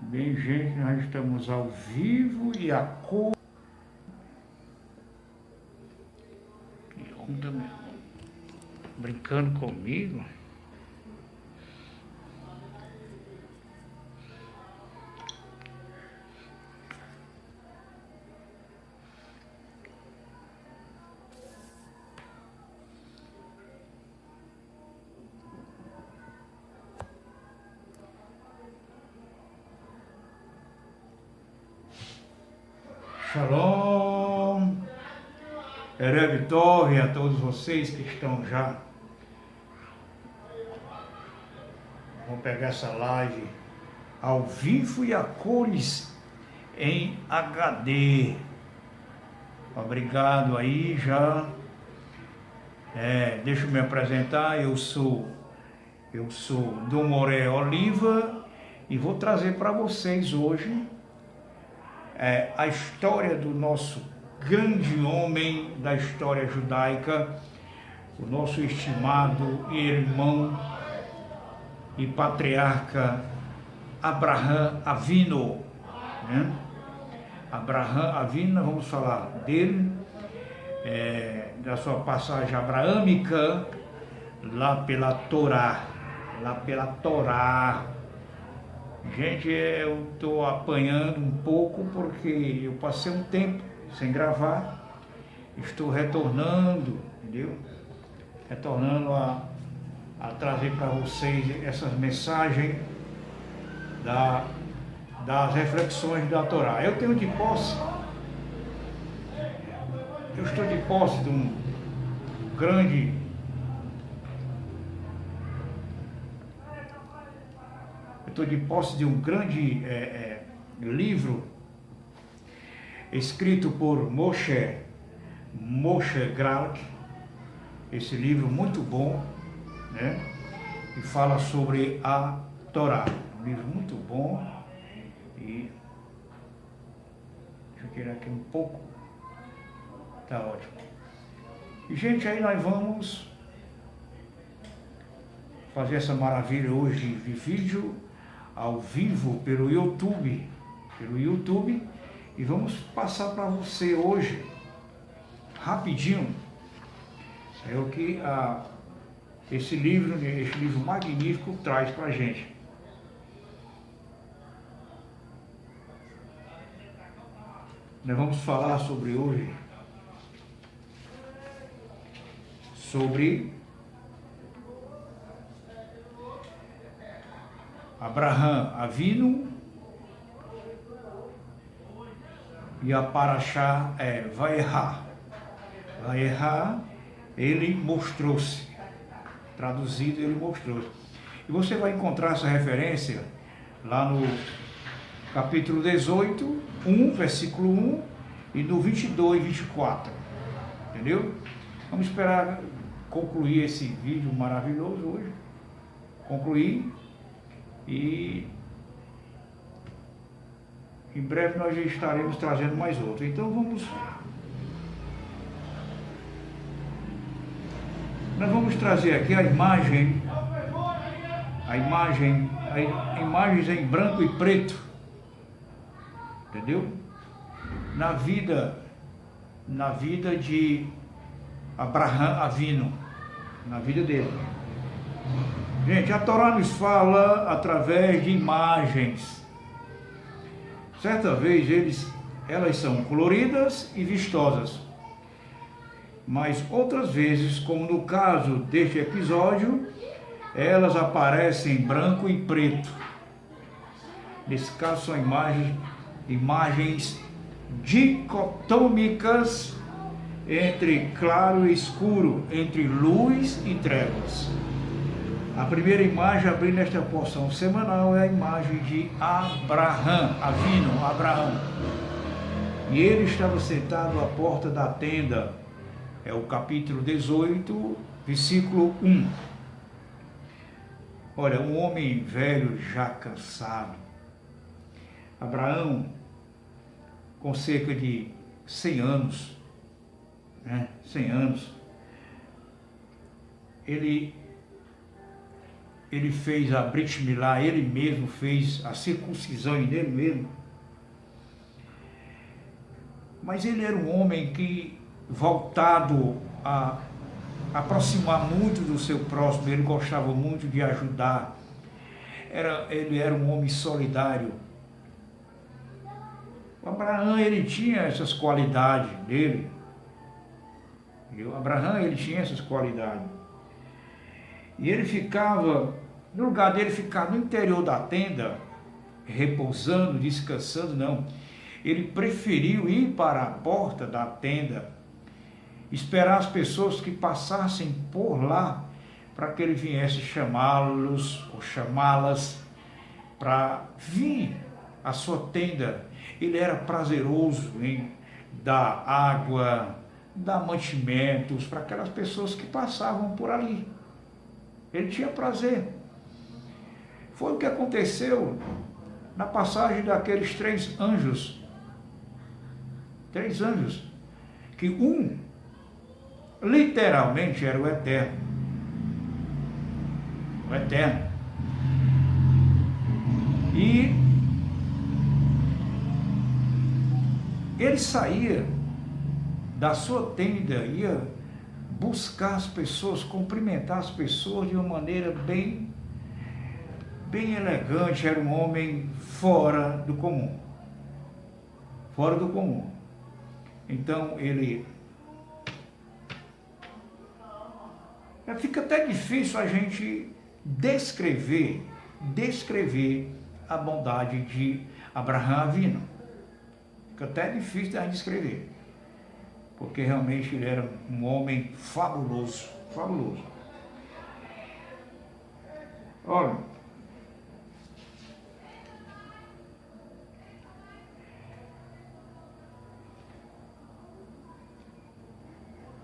Bem, gente, nós estamos ao vivo e a cor. Que onda, meu irmão. Brincando comigo? Shalom, Erev Tov a todos vocês que estão já. Vamos pegar essa live ao vivo e a cores em HD. Obrigado aí já. Deixa eu me apresentar. Eu sou Dom Moré Oliva e vou trazer para vocês hoje a história do nosso grande homem da história judaica, o nosso estimado irmão e patriarca Abraham Avinu, né? Abraham Avinu, vamos falar dele, da sua passagem abraâmica lá pela Torá. Gente, eu estou apanhando um pouco porque eu passei um tempo sem gravar, estou retornando, entendeu? Retornando a trazer para vocês essas mensagens das reflexões da Torá. Eu estou de posse de um grande livro escrito por Moshe Gralk, esse livro muito bom, né? E fala sobre a Torá, um livro muito bom. E deixa eu tirar aqui um pouco, tá ótimo. E gente, aí nós vamos fazer essa maravilha hoje de vídeo ao vivo pelo YouTube, e vamos passar para você hoje, rapidinho, o que esse livro magnífico traz para a gente. Nós vamos falar sobre Abraham Avinu e a Parashá Vaierá. Vaierá, ele mostrou-se. Traduzido, ele mostrou-se. E você vai encontrar essa referência lá no capítulo 18, 1, versículo 1, e no 22, 24. Entendeu? Vamos esperar concluir esse vídeo maravilhoso hoje. Concluir. E em breve nós já estaremos trazendo mais outro. Então nós vamos trazer aqui imagens em branco e preto, entendeu? Na vida de Abraham Avinu, na vida dele. Gente, a Torá nos fala através de imagens. Certa vez elas são coloridas e vistosas, mas outras vezes, como no caso deste episódio, elas aparecem em branco e preto. Nesse caso são imagens dicotômicas entre claro e escuro, entre luz e trevas. A primeira imagem abrindo esta porção semanal é a imagem de Abraham Avinu. E ele estava sentado à porta da tenda. É o capítulo 18, versículo 1. Olha, um homem velho já cansado. Abraão, com cerca de 100 anos, né? 100 anos, ele ele fez a Brit Milá, ele mesmo fez a circuncisão nele mesmo. Mas ele era um homem que, voltado a aproximar muito do seu próximo, ele gostava muito de ajudar. Ele era um homem solidário. O Abraão, ele tinha essas qualidades dele. E o Abraão, ele tinha essas qualidades. E ele ficava, no lugar dele ficar no interior da tenda, repousando, descansando, não. Ele preferiu ir para a porta da tenda, esperar as pessoas que passassem por lá, para que ele viesse chamá-los ou chamá-las para vir à sua tenda. Ele era prazeroso em dar água, dar mantimentos para aquelas pessoas que passavam por ali. Ele tinha prazer. Foi o que aconteceu na passagem daqueles 3 anjos. 3 anjos, que um literalmente era o Eterno. O Eterno. E ele saía da sua tenda, ia buscar as pessoas, cumprimentar as pessoas de uma maneira bem elegante. Era um homem fora do comum. Fora do comum. Então ele... Fica até difícil a gente descrever a bondade de Abraão Avino. Fica até difícil a gente descrever. Porque realmente ele era um homem fabuloso, fabuloso. Olha,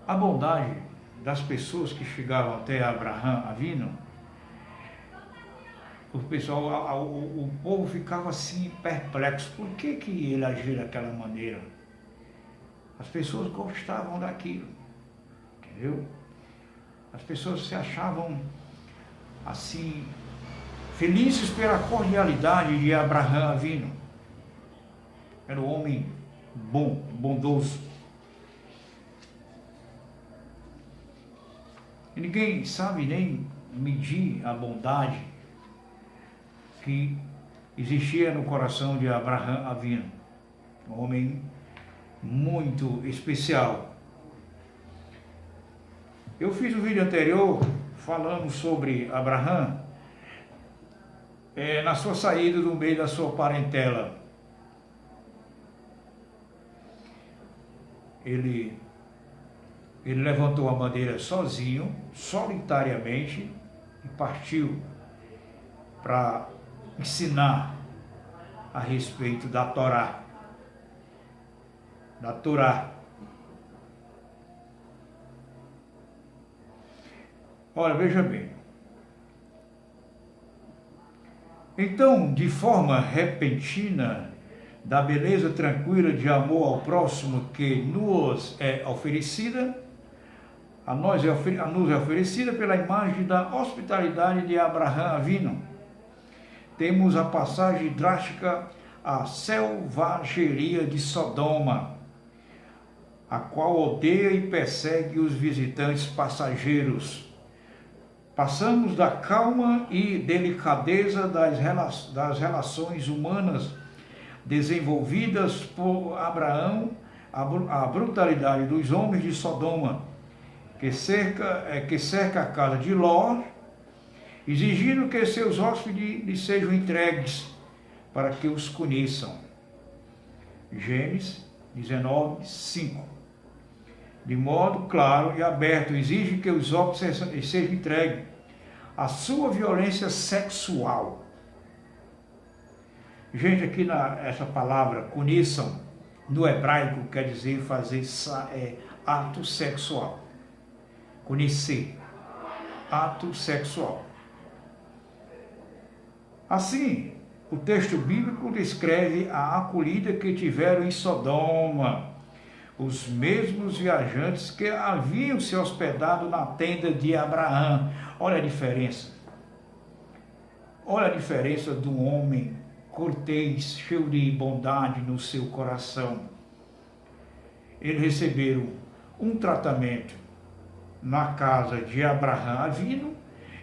a bondade das pessoas que chegavam até Abraão Avino, o pessoal, o povo ficava assim perplexo. Por que ele agia daquela maneira? As pessoas gostavam daquilo, entendeu? As pessoas se achavam assim felizes pela cordialidade de Abraão Avino. Era um homem bom, bondoso. E ninguém sabe nem medir a bondade que existia no coração de Abraão Avino. Um homem muito especial. Eu fiz um vídeo anterior falando sobre Abraão na sua saída do meio da sua parentela. Ele levantou a bandeira sozinho, solitariamente, e partiu para ensinar a respeito da Torá. Da Torá. Olha, veja bem. Então, de forma repentina, da beleza tranquila de amor ao próximo que nos é oferecida, a nos é oferecida pela imagem da hospitalidade de Abraão Avino, temos a passagem drástica à selvageria de Sodoma, a qual odeia e persegue os visitantes passageiros. Passamos da calma e delicadeza das relações humanas desenvolvidas por Abraão à brutalidade dos homens de Sodoma, que cerca a casa de Ló, exigindo que seus hóspedes lhe sejam entregues para que os conheçam. Gênesis 19, 5. De modo claro e aberto, exige que os hóspedes sejam entregues à sua violência sexual. Gente, aqui essa palavra, conheçam, no hebraico quer dizer fazer ato sexual. Conhecer, ato sexual. Assim, o texto bíblico descreve a acolhida que tiveram em Sodoma os mesmos viajantes que haviam se hospedado na tenda de Abraão. Olha a diferença. Olha a diferença de um homem cortês, cheio de bondade no seu coração. Eles receberam um tratamento na casa de Abraão vindo,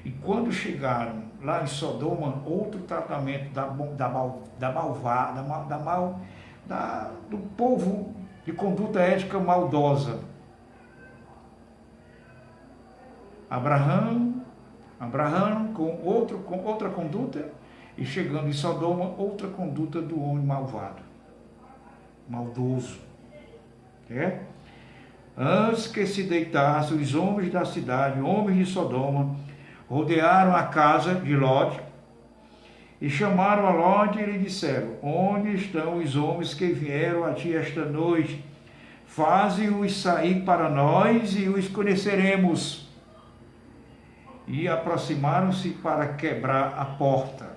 e quando chegaram lá em Sodoma, outro tratamento do povo de conduta ética maldosa. Abraão com outra conduta, e chegando em Sodoma, outra conduta do homem malvado, maldoso. Antes que se deitassem, os homens da cidade, homens de Sodoma, rodearam a casa de Ló e chamaram a Ló e lhe disseram: onde estão os homens que vieram a ti esta noite? Faze-os sair para nós e os conheceremos. E aproximaram-se para quebrar a porta.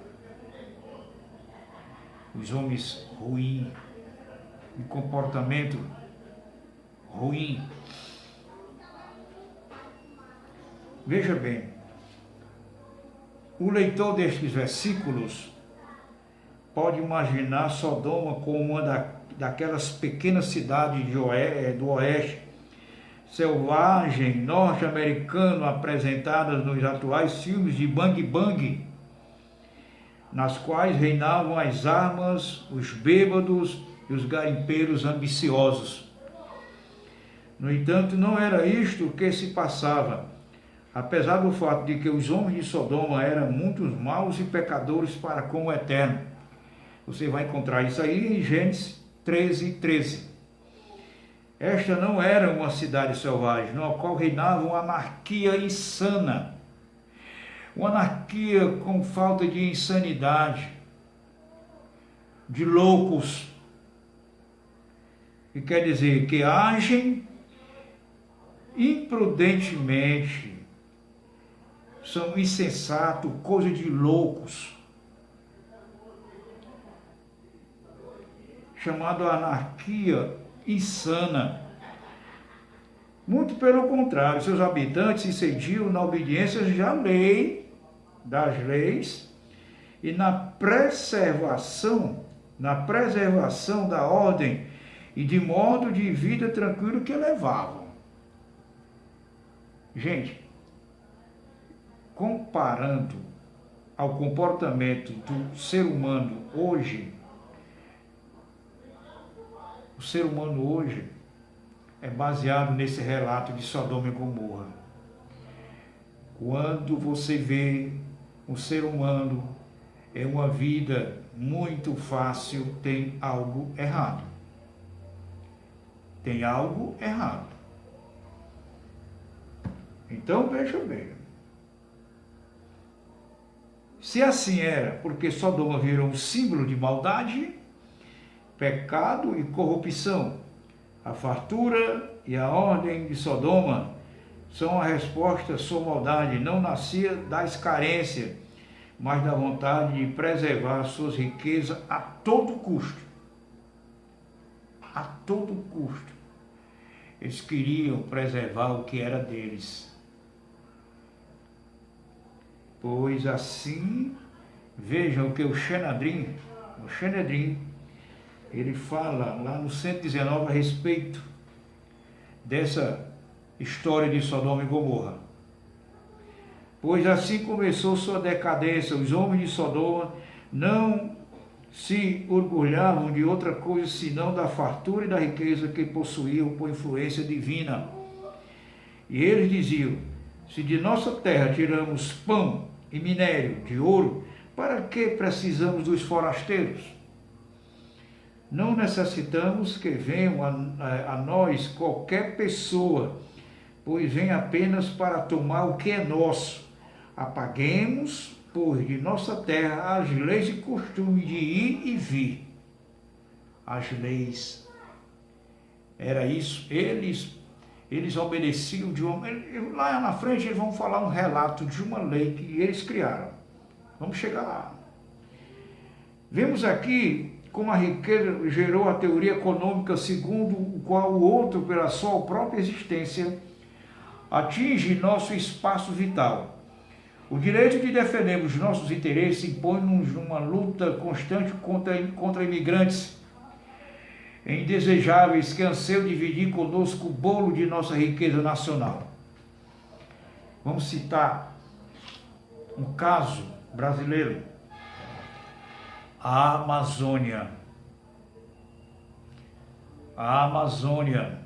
Os homens ruins, de comportamento ruim. Veja bem, o leitor destes versículos pode imaginar Sodoma como uma daquelas pequenas cidades do oeste, selvagem, norte-americano, apresentadas nos atuais filmes de Bang Bang, nas quais reinavam as armas, os bêbados e os garimpeiros ambiciosos. No entanto, não era isto que se passava, apesar do fato de que os homens de Sodoma eram muito maus e pecadores para com o Eterno. Você vai encontrar isso aí em Gênesis 13:13. Esta não era uma cidade selvagem, na qual reinava uma anarquia insana, uma anarquia com falta de insanidade, de loucos, que quer dizer que agem imprudentemente, são insensatos, coisa de loucos, chamado anarquia insana. Muito pelo contrário, seus habitantes se cediam na obediência das leis e na preservação da ordem e de modo de vida tranquilo que levavam. Gente, comparando ao comportamento do ser humano hoje, o ser humano hoje é baseado nesse relato de Sodoma e Gomorra. Quando você vê um ser humano em uma vida muito fácil, tem algo errado. Tem algo errado. Então veja bem. Se assim era, porque Sodoma virou um símbolo de maldade, pecado e corrupção, a fartura e a ordem de Sodoma são a resposta à sua maldade. Não nascia das carências, mas da vontade de preservar suas riquezas a todo custo. A todo custo. Eles queriam preservar o que era deles. Pois assim, vejam que o Sanedrim, ele fala lá no 119 a respeito dessa história de Sodoma e Gomorra. Pois assim começou sua decadência. Os homens de Sodoma não se orgulhavam de outra coisa senão da fartura e da riqueza que possuíam por influência divina. E eles diziam: se de nossa terra tiramos pão e minério de ouro, para que precisamos dos forasteiros? Não necessitamos que venham a nós qualquer pessoa, pois vem apenas para tomar o que é nosso. Apaguemos, pois, de nossa terra as leis e costumes de ir e vir. As leis. Era isso. Eles obedeciam de uma... Lá na frente eles vão falar um relato de uma lei que eles criaram. Vamos chegar lá. Vemos aqui como a riqueza gerou a teoria econômica segundo o qual o outro, pela sua própria existência, atinge nosso espaço vital. O direito de defendermos nossos interesses impõe-nos numa luta constante contra imigrantes indesejáveis que anseiam dividir conosco o bolo de nossa riqueza nacional. Vamos citar um caso brasileiro: a Amazônia. A Amazônia.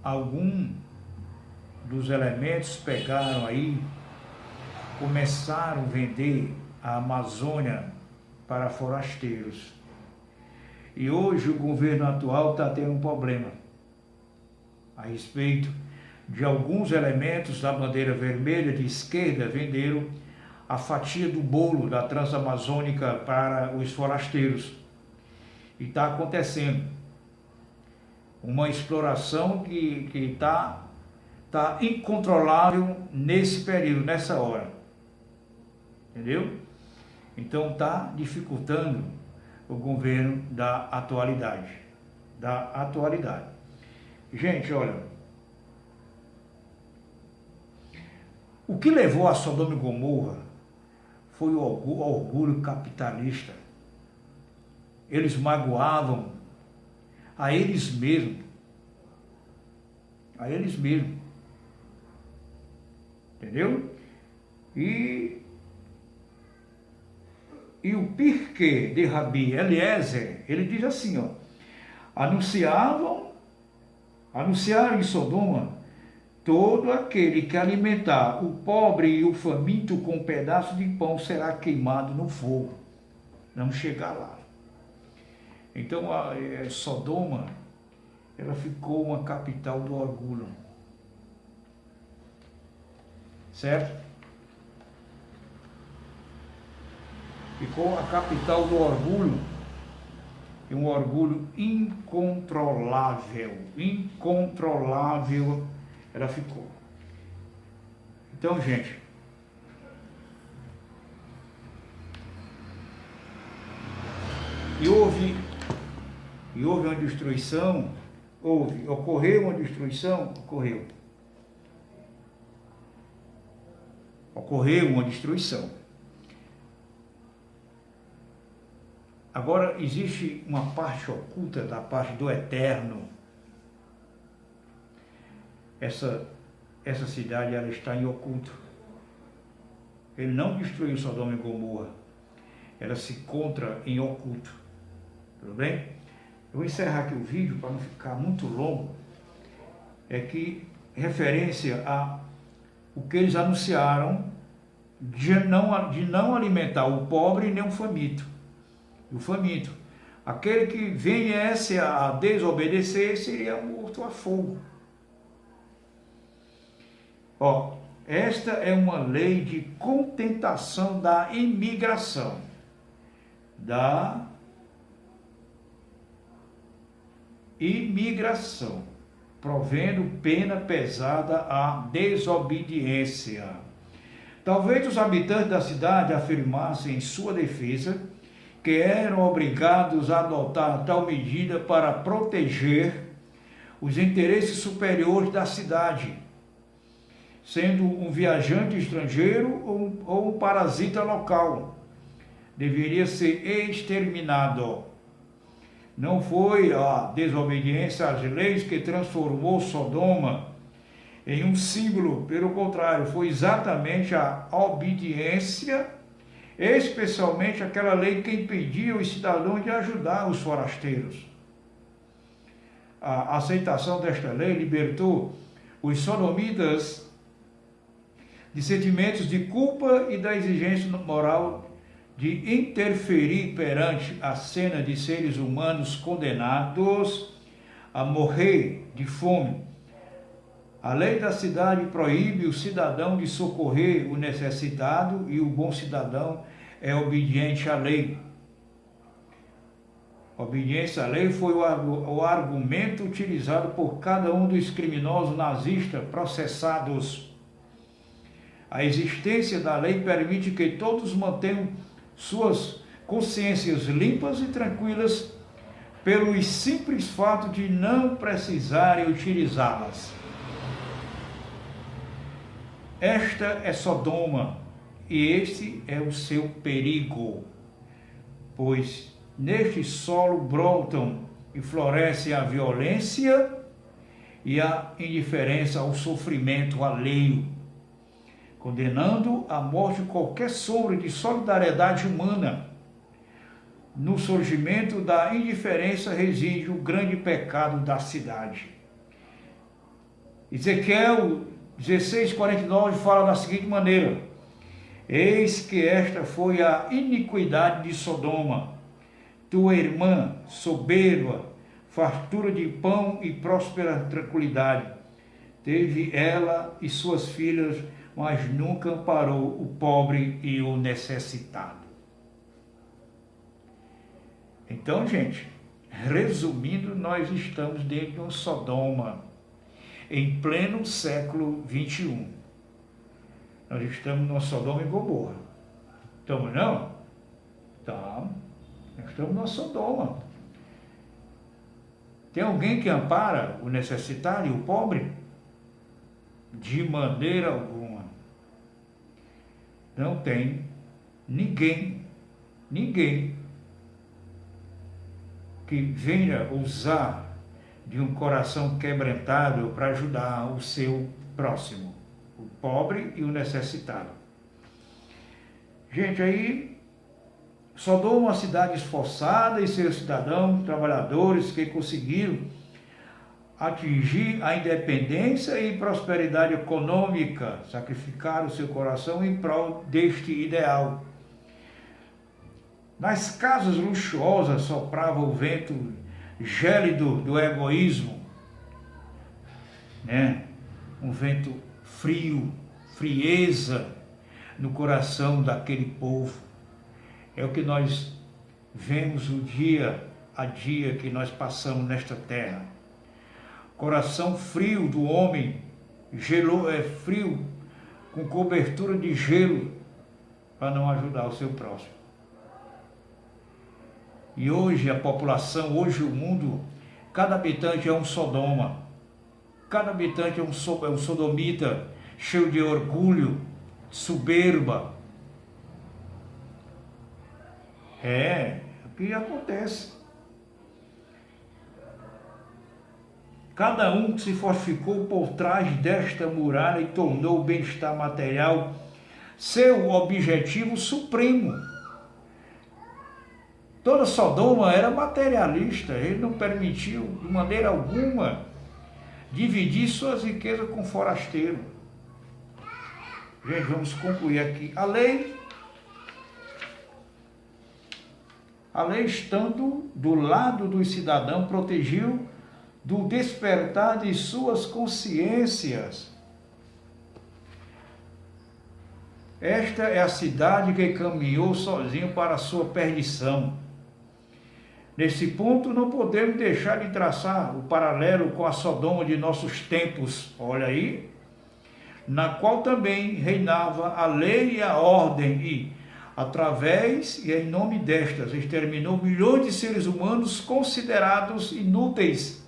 Algum dos elementos pegaram aí, começaram a vender a Amazônia para forasteiros. E hoje o governo atual está tendo um problema a respeito de alguns elementos da bandeira vermelha de esquerda venderam a fatia do bolo da Transamazônica para os forasteiros. E está acontecendo uma exploração que está incontrolável nesse período, nessa hora. Entendeu? Então está dificultando o governo da atualidade. Gente, olha, o que levou a Sodoma e Gomorra foi o orgulho capitalista. Eles magoavam a eles mesmos. Entendeu? E o Pirkei de Rabi Eliezer, ele diz assim, ó: anunciaram em Sodoma: todo aquele que alimentar o pobre e o faminto com um pedaço de pão será queimado no fogo. Vamos chegar lá. Então, Sodoma, ela ficou uma capital do orgulho. Certo? Ficou a capital do orgulho. E um orgulho incontrolável. Incontrolável ela ficou. Então, gente, e houve uma destruição, ocorreu uma destruição, ocorreu uma destruição. Agora, existe uma parte oculta da parte do Eterno. Essa cidade, ela está em oculto. Ele não destruiu Sodoma e Gomorra. Ela se encontra em oculto. Tudo bem? Eu vou encerrar aqui o vídeo para não ficar muito longo. É que referência a o que eles anunciaram de não alimentar o pobre nem o faminto. O faminto. Aquele que viesse a desobedecer seria morto a fogo. Ó, esta é uma lei de contentação da imigração. Provendo pena pesada à desobediência. Talvez os habitantes da cidade afirmassem em sua defesa que eram obrigados a adotar tal medida para proteger os interesses superiores da cidade, sendo um viajante estrangeiro ou um parasita local. Deveria ser exterminado. Não foi a desobediência às leis que transformou Sodoma em um símbolo, pelo contrário, foi exatamente a obediência, especialmente aquela lei que impedia os cidadãos de ajudar os forasteiros. A aceitação desta lei libertou os sodomitas de sentimentos de culpa e da exigência moral de interferir perante a cena de seres humanos condenados a morrer de fome. A lei da cidade proíbe o cidadão de socorrer o necessitado e o bom cidadão é obediente à lei. Obediência à lei foi o argumento utilizado por cada um dos criminosos nazistas processados. A existência da lei permite que todos mantenham suas consciências limpas e tranquilas pelo simples fato de não precisarem utilizá-las. Esta é Sodoma, e este é o seu perigo, pois neste solo brotam e florescem a violência e a indiferença ao sofrimento alheio, condenando à morte qualquer sombra de solidariedade humana. No surgimento da indiferença reside o grande pecado da cidade. Ezequiel 16:49 fala da seguinte maneira: eis que esta foi a iniquidade de Sodoma, tua irmã soberba, fartura de pão e próspera tranquilidade. Teve ela e suas filhas, mas nunca amparou o pobre e o necessitado. Então, gente, resumindo, nós estamos dentro de um Sodoma, em pleno século 21. Nós estamos numa Sodoma e Gomorra. Estamos não? Tá. Nós estamos numa Sodoma. Tem alguém que ampara o necessitado e o pobre? De maneira alguma. Não tem ninguém que venha usar de um coração quebrantado para ajudar o seu próximo, o pobre e o necessitado. Gente, aí Sodoma, uma cidade esforçada, e seus cidadãos, trabalhadores que conseguiram atingir a independência e prosperidade econômica, sacrificaram seu coração em prol deste ideal. Nas casas luxuosas soprava o vento gélido do egoísmo, né? Um vento frio, frieza no coração daquele povo. É o que nós vemos o dia a dia que nós passamos nesta terra. Coração frio do homem, frio, com cobertura de gelo, para não ajudar o seu próximo. E hoje a população, hoje o mundo, cada habitante é um Sodoma. Cada habitante é um sodomita, cheio de orgulho, soberba. É o que acontece. Cada um se fortificou por trás desta muralha e tornou o bem-estar material seu objetivo supremo. Toda Sodoma era materialista, ele não permitiu de maneira alguma dividir suas riquezas com forasteiro. Gente, vamos concluir aqui. A lei estando do lado do cidadão, protegiu do despertar de suas consciências. Esta é a cidade que caminhou sozinho para a sua perdição. Nesse ponto, não podemos deixar de traçar o paralelo com a Sodoma de nossos tempos, olha aí, na qual também reinava a lei e a ordem e, através e em nome destas, exterminou milhões de seres humanos considerados inúteis.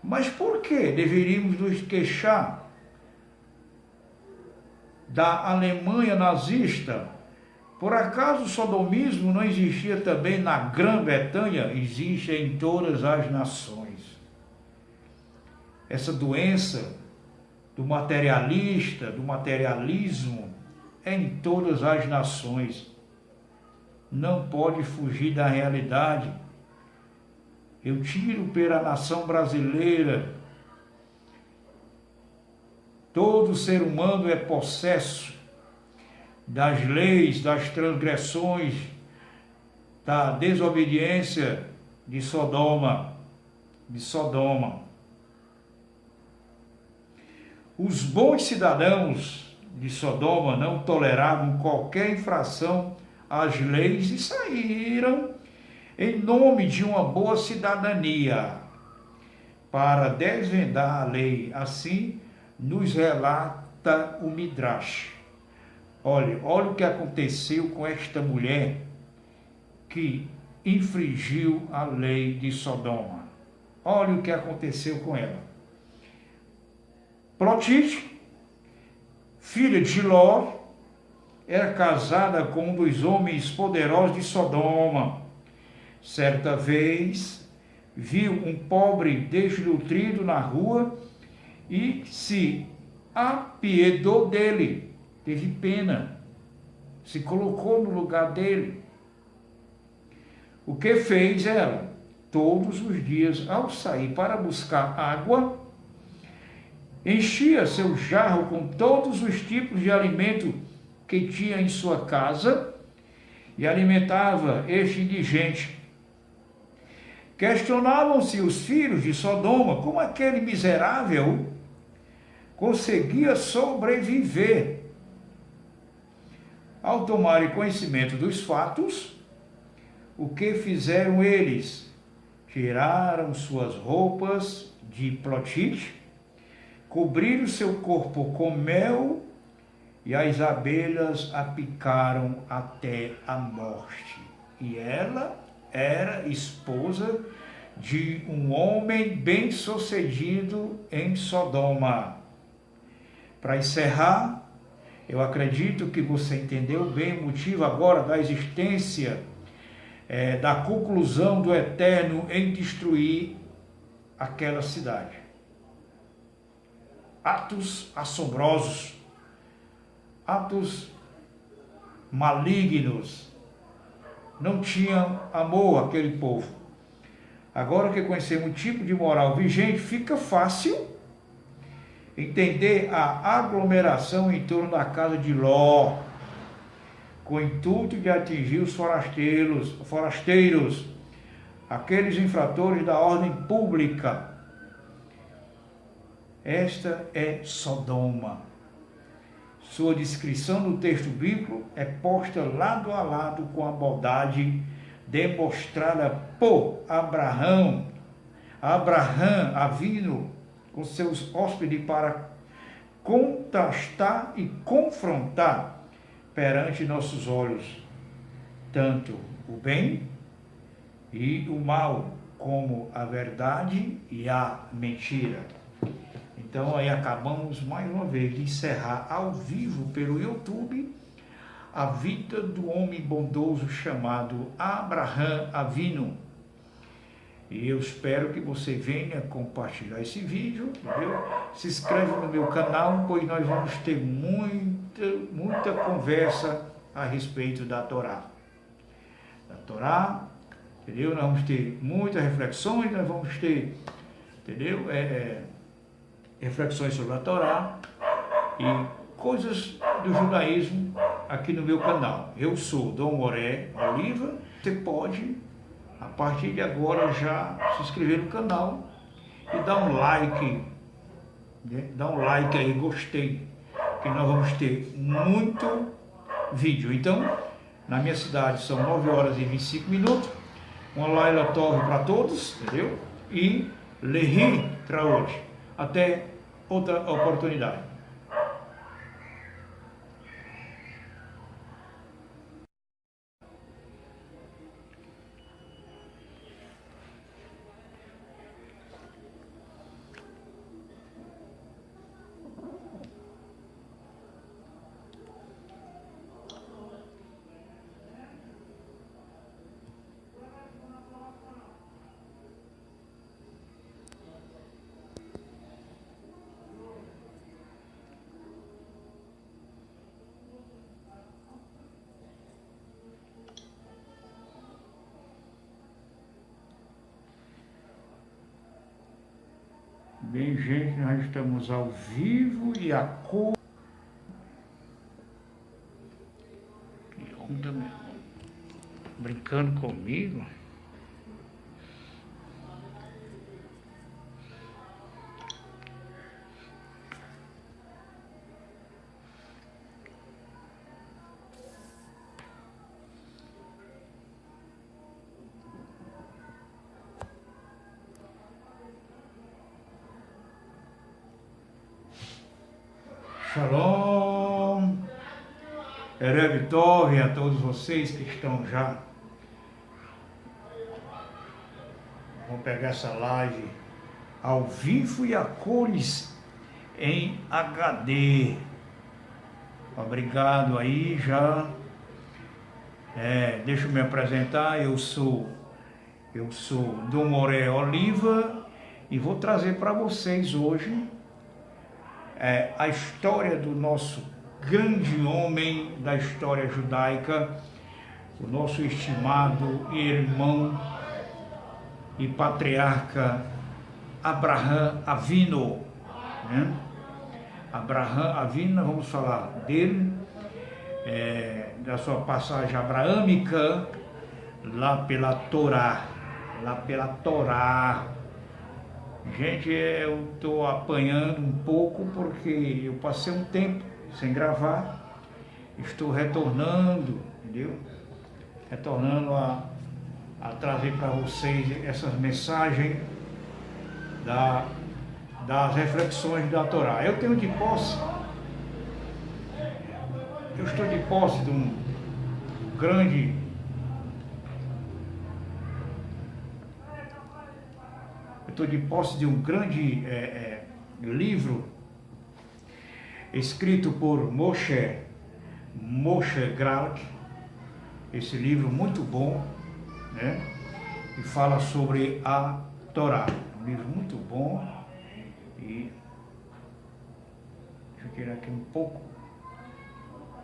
Mas por que deveríamos nos queixar da Alemanha nazista? Por acaso o sodomismo não existia também na Grã-Bretanha? Existe em todas as nações. Essa doença do materialismo, é em todas as nações. Não pode fugir da realidade. Eu tiro pela nação brasileira. Todo ser humano é possesso das leis, das transgressões, da desobediência de Sodoma. Os bons cidadãos de Sodoma não toleravam qualquer infração às leis e saíram em nome de uma boa cidadania para desvendar a lei. Assim nos relata o Midrash. Olha o que aconteceu com esta mulher que infringiu a lei de Sodoma. Olha o que aconteceu com ela. Plotite, filha de Ló, era casada com um dos homens poderosos de Sodoma. Certa vez, viu um pobre desnutrido na rua e se apiedou dele, teve pena, se colocou no lugar dele. O que fez ela? Todos os dias, ao sair para buscar água, enchia seu jarro com todos os tipos de alimento que tinha em sua casa e alimentava este indigente. Questionavam-se os filhos de Sodoma como aquele miserável conseguia sobreviver. Ao tomarem conhecimento dos fatos, o que fizeram eles? Tiraram suas roupas de plotite, cobriram seu corpo com mel e as abelhas a picaram até a morte. E ela era esposa de um homem bem-sucedido em Sodoma. Para encerrar, eu acredito que você entendeu bem o motivo agora da existência, da conclusão do Eterno em destruir aquela cidade. Atos assombrosos, atos malignos, não tinham amor àquele povo. Agora que conhecemos o tipo de moral vigente, fica fácil entender a aglomeração em torno da casa de Ló, com o intuito de atingir os forasteiros, aqueles infratores da ordem pública. Esta é Sodoma. Sua descrição no texto bíblico é posta lado a lado com a bondade demonstrada por Abraão Avino, com seus hóspedes, para contrastar e confrontar perante nossos olhos tanto o bem e o mal, como a verdade e a mentira. Então aí acabamos mais uma vez de encerrar ao vivo pelo YouTube a vida do homem bondoso chamado Abraão Avino. E eu espero que você venha compartilhar esse vídeo, entendeu? Se inscreve no meu canal, pois nós vamos ter muita conversa a respeito da Torá. Entendeu? Nós vamos ter muitas reflexões, nós vamos ter, entendeu? Reflexões sobre a Torá e coisas do judaísmo aqui no meu canal. Eu sou Dom Moré Oliva. Você pode, a partir de agora, já se inscrever no canal e dar um like, né? Dá um like aí, gostei, que nós vamos ter muito vídeo. Então, na minha cidade são 9 horas e 25 minutos. Uma Laila Tove para todos, entendeu? E Lehi para hoje. Até outra oportunidade. Bem, gente, nós estamos ao vivo e a cor... Que onda, meu? Brincando comigo? Shalom, Erev Tov a todos vocês que estão já. Vamos pegar essa live ao vivo e a cores em HD. Obrigado aí já. Deixa eu me apresentar. Eu sou Dom Moré Oliva e vou trazer para vocês hoje a história do nosso grande homem da história judaica, o nosso estimado irmão e patriarca Abraham Avinu, né? Abraham Avinu, nós vamos falar dele, da sua passagem abraâmica lá pela Torá. Gente, eu estou apanhando um pouco porque eu passei um tempo sem gravar, estou retornando, entendeu? Retornando a trazer para vocês essas mensagens das reflexões da Torá. Eu estou de posse de um grande livro escrito por Moshe Gralk, esse livro muito bom, né? E fala sobre a Torá, um livro muito bom. E deixa eu tirar aqui um pouco,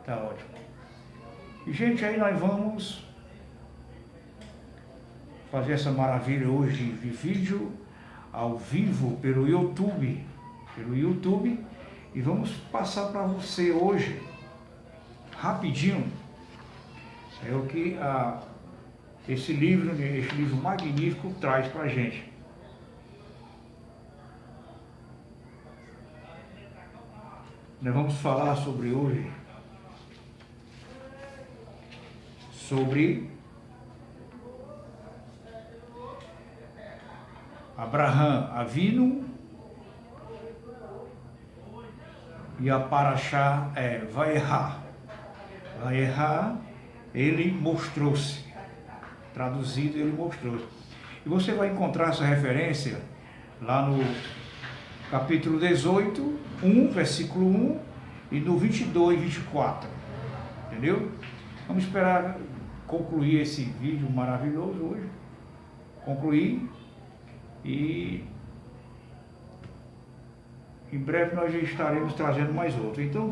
tá ótimo. E gente, aí nós vamos fazer essa maravilha hoje de vídeo ao vivo pelo YouTube, e vamos passar para você hoje rapidinho o que esse livro magnífico traz para a gente. Nós vamos falar sobre Abraham Avinu e a Parashá Vaierá. Vaierá, ele mostrou-se. Traduzido, ele mostrou-se. E você vai encontrar essa referência lá no capítulo 18, 1, versículo 1, e no 22, 24. Entendeu? Vamos esperar concluir esse vídeo maravilhoso hoje. Concluir. E em breve nós já estaremos trazendo mais outro. Então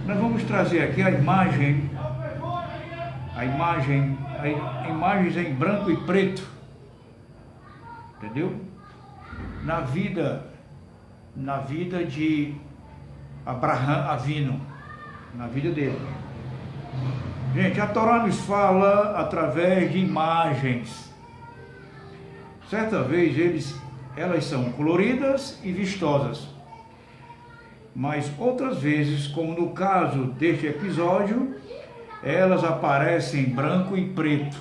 nós vamos trazer aqui imagens em branco e preto, entendeu? Na vida de Abraham Avinu, na vida dele. Gente, a Torá nos fala através de imagens. Certa vez elas são coloridas e vistosas, mas outras vezes, como no caso deste episódio, elas aparecem em branco e preto.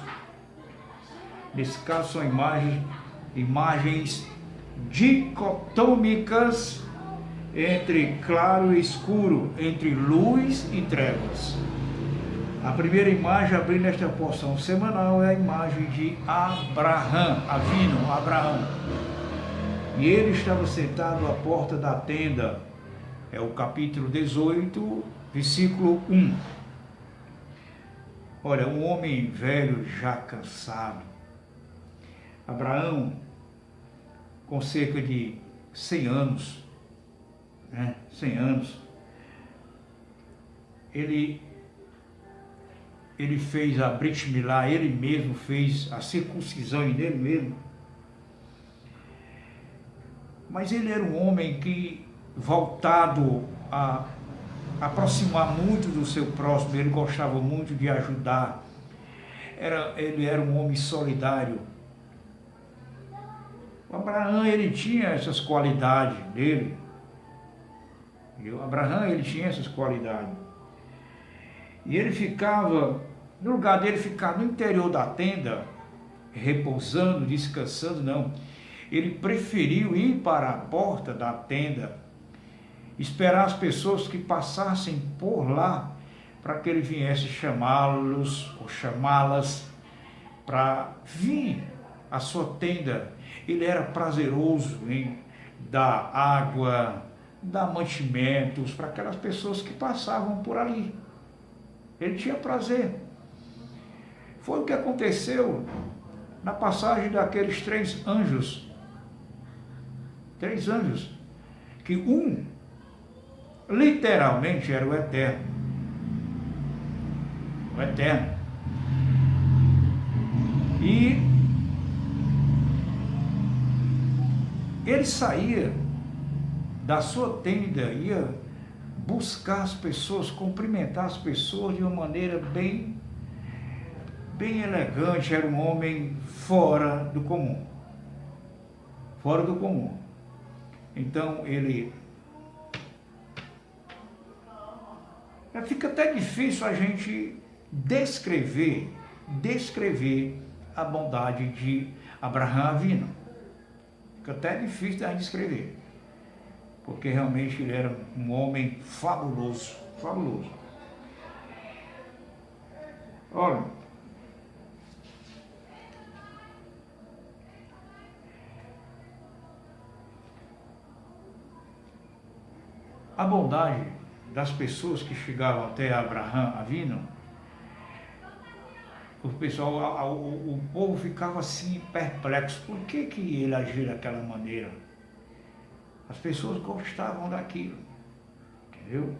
Nesse caso são imagens dicotômicas entre claro e escuro, entre luz e trevas. A primeira imagem abrindo esta porção semanal é a imagem de Abraham Avinu. E ele estava sentado à porta da tenda. É o capítulo 18, versículo 1. Olha, um homem velho já cansado. Abraão, com cerca de 100 anos, né? 100 anos, ele fez a Brit Milá, ele mesmo fez a circuncisão nele mesmo. Mas ele era um homem que, voltado a aproximar muito do seu próximo, ele gostava muito de ajudar. Ele era um homem solidário. O Abraão, ele tinha essas qualidades dele. Abraão, ele tinha essas qualidades. E ele ficava, no lugar dele ficar no interior da tenda, repousando, descansando, não. Ele preferiu ir para a porta da tenda, esperar as pessoas que passassem por lá, para que ele viesse chamá-los ou chamá-las para vir à sua tenda. Ele era prazeroso em dar água, dar mantimentos para aquelas pessoas que passavam por ali. Ele tinha prazer. Foi o que aconteceu na passagem daqueles 3 anjos. 3 anjos. Que um, literalmente, era o Eterno. O Eterno. E ele saía da sua tenda, ia buscar as pessoas, cumprimentar as pessoas de uma maneira bem elegante. Era um homem fora do comum. Fora do comum. Então ele... Fica até difícil a gente descrever a bondade de Abraham Avinu. Fica até difícil de a gente descrever. Porque realmente ele era um homem fabuloso, fabuloso. Olha, a bondade das pessoas que chegavam até Abraham Avinu, o pessoal, o povo ficava assim perplexo. Por que ele agia daquela maneira? As pessoas gostavam daquilo, entendeu?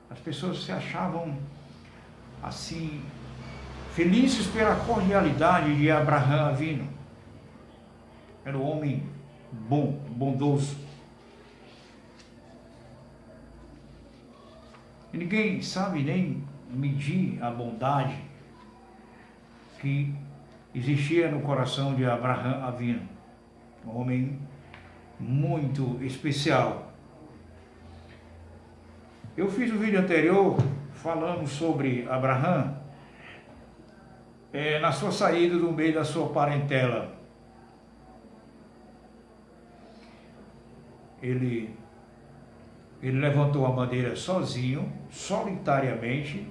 As pessoas se achavam assim felizes pela cordialidade de Abraham Avinu. Era um homem bom, bondoso. E ninguém sabe nem medir a bondade que existia no coração de Abraham Avinu. Um homem muito especial. Eu fiz um vídeo anterior falando sobre Abraham na sua saída do meio da sua parentela. Ele levantou a bandeira sozinho, solitariamente,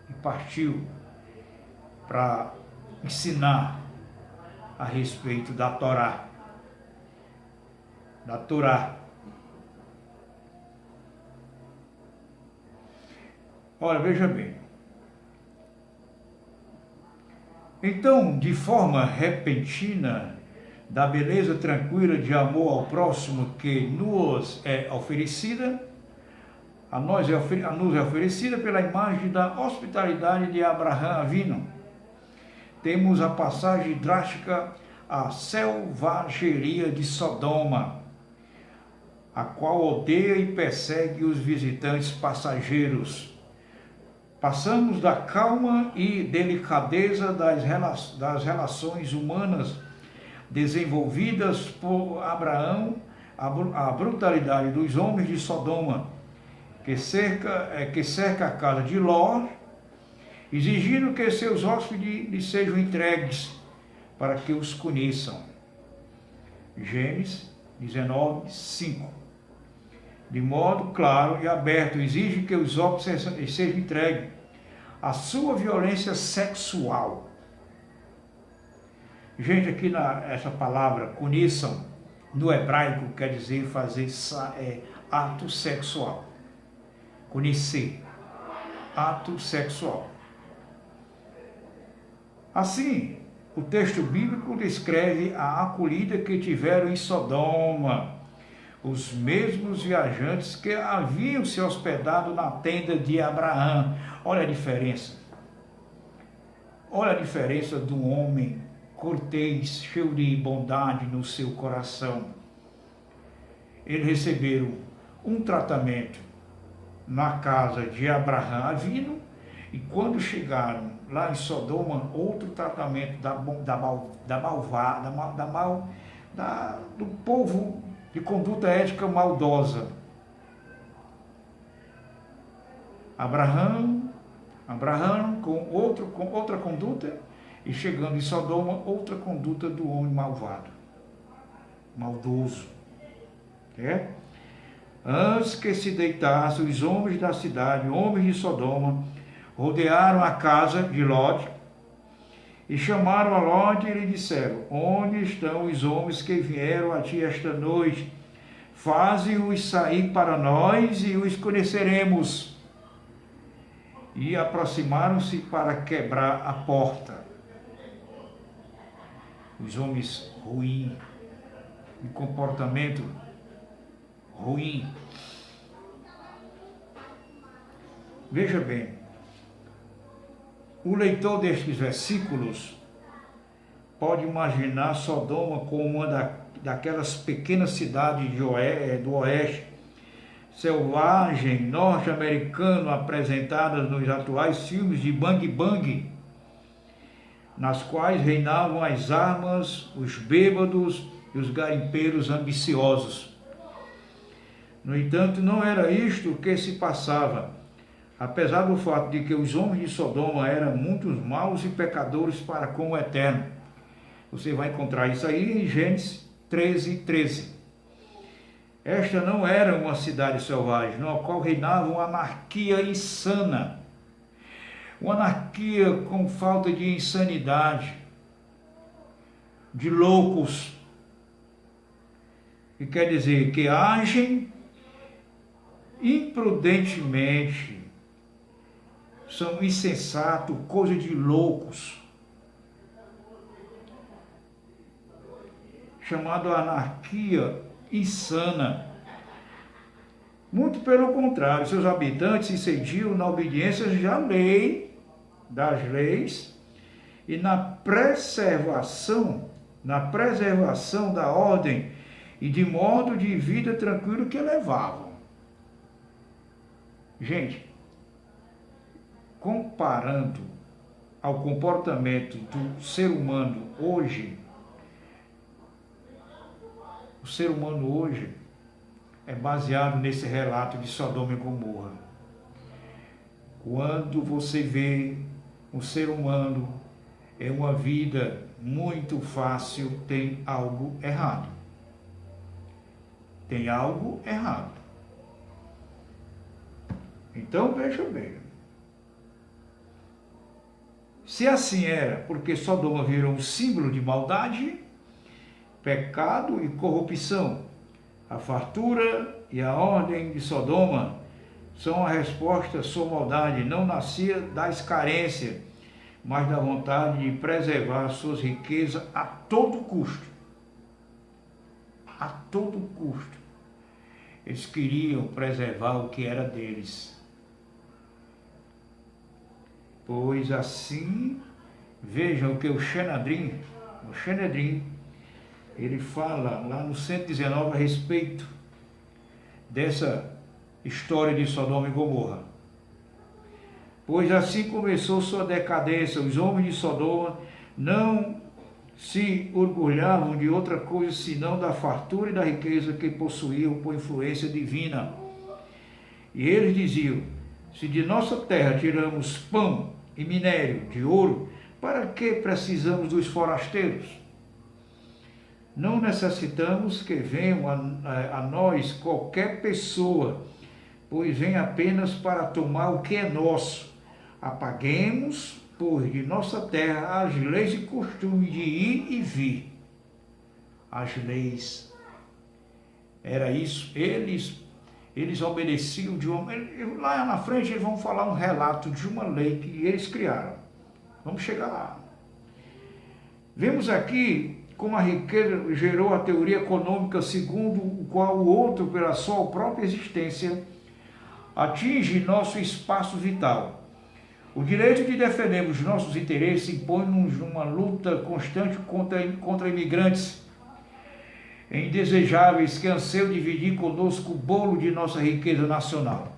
e partiu para ensinar a respeito da Torá. Da Torá. Olha, veja bem. Então, de forma repentina, da beleza tranquila de amor ao próximo que nos é oferecida, a nos é oferecida pela imagem da hospitalidade de Abraham Avinu, temos a passagem drástica à selvageria de Sodoma, a qual odeia e persegue os visitantes passageiros. Passamos da calma e delicadeza das relações humanas desenvolvidas por Abraão à brutalidade dos homens de Sodoma, que cerca a casa de Ló, exigindo que seus hóspedes lhe sejam entregues para que os conheçam. Gênesis 19, 5. De modo claro e aberto, exige que os hóspedes sejam entregues à sua violência sexual. Gente, aqui essa palavra, conheçam, no hebraico quer dizer fazer ato sexual. Conhecer, ato sexual. Assim, o texto bíblico descreve a acolhida que tiveram em Sodoma os mesmos viajantes que haviam se hospedado na tenda de Abraão. Olha a diferença. Olha a diferença de um homem cortês, cheio de bondade no seu coração. Eles receberam um tratamento na casa de Abraham Avinu, e quando chegaram lá em Sodoma, outro tratamento do povo de conduta ética maldosa. Abraão com outra conduta, e chegando em Sodoma, outra conduta do homem malvado, maldoso. Antes que se deitassem, os homens da cidade, homens de Sodoma, rodearam a casa de Ló e chamaram a Ló e lhe disseram: onde estão os homens que vieram a ti esta noite faze-os sair para nós e os conheceremos. E aproximaram-se para quebrar a porta. Os homens ruins, de comportamento ruim. Veja bem, o leitor destes versículos pode imaginar Sodoma como uma daquelas pequenas cidades do oeste, selvagem, norte-americano, apresentadas nos atuais filmes de Bang Bang, nas quais reinavam as armas, os bêbados e os garimpeiros ambiciosos. No entanto, não era isto que se passava, apesar do fato de que os homens de Sodoma eram muito maus e pecadores para com o Eterno. Você vai encontrar isso aí em Gênesis 13:13. Esta não era uma cidade selvagem, na qual reinava uma anarquia insana. Uma anarquia com falta de insanidade, de loucos. E quer dizer que agem imprudentemente, são insensatos, coisa de loucos. Chamado anarquia insana. Muito pelo contrário, seus habitantes se cediam na obediência das leis e na preservação da ordem e de modo de vida tranquilo que levavam. Gente, comparando ao comportamento do ser humano hoje, o ser humano hoje é baseado nesse relato de Sodoma e Gomorra. Quando você vê um ser humano em uma vida muito fácil, tem algo errado. Tem algo errado. Então veja bem. Se assim era, porque Sodoma virou um símbolo de maldade, pecado e corrupção, a fartura e a ordem de Sodoma são a resposta à sua maldade, não nascia das carências, mas da vontade de preservar suas riquezas a todo custo. A todo custo. Eles queriam preservar o que era deles. Pois assim, vejam que o Sanedrim, ele fala lá no 119 a respeito dessa história de Sodoma e Gomorra. Pois assim começou sua decadência. Os homens de Sodoma não se orgulhavam de outra coisa senão da fartura e da riqueza que possuíam por influência divina. E eles diziam: se de nossa terra tiramos pão e minério de ouro, para que precisamos dos forasteiros? Não necessitamos que venham a nós qualquer pessoa, pois vem apenas para tomar o que é nosso. Apaguemos, pois, de nossa terra as leis e costumes de ir e vir. As leis. Era isso. Eles obedeciam de uma... Lá na frente eles vão falar um relato de uma lei que eles criaram. Vamos chegar lá. Vemos aqui como a riqueza gerou a teoria econômica segundo o qual o outro, pela sua própria existência, atinge nosso espaço vital. O direito de defendermos nossos interesses impõe-nos numa luta constante contra imigrantes indesejáveis que anseiam dividir conosco o bolo de nossa riqueza nacional.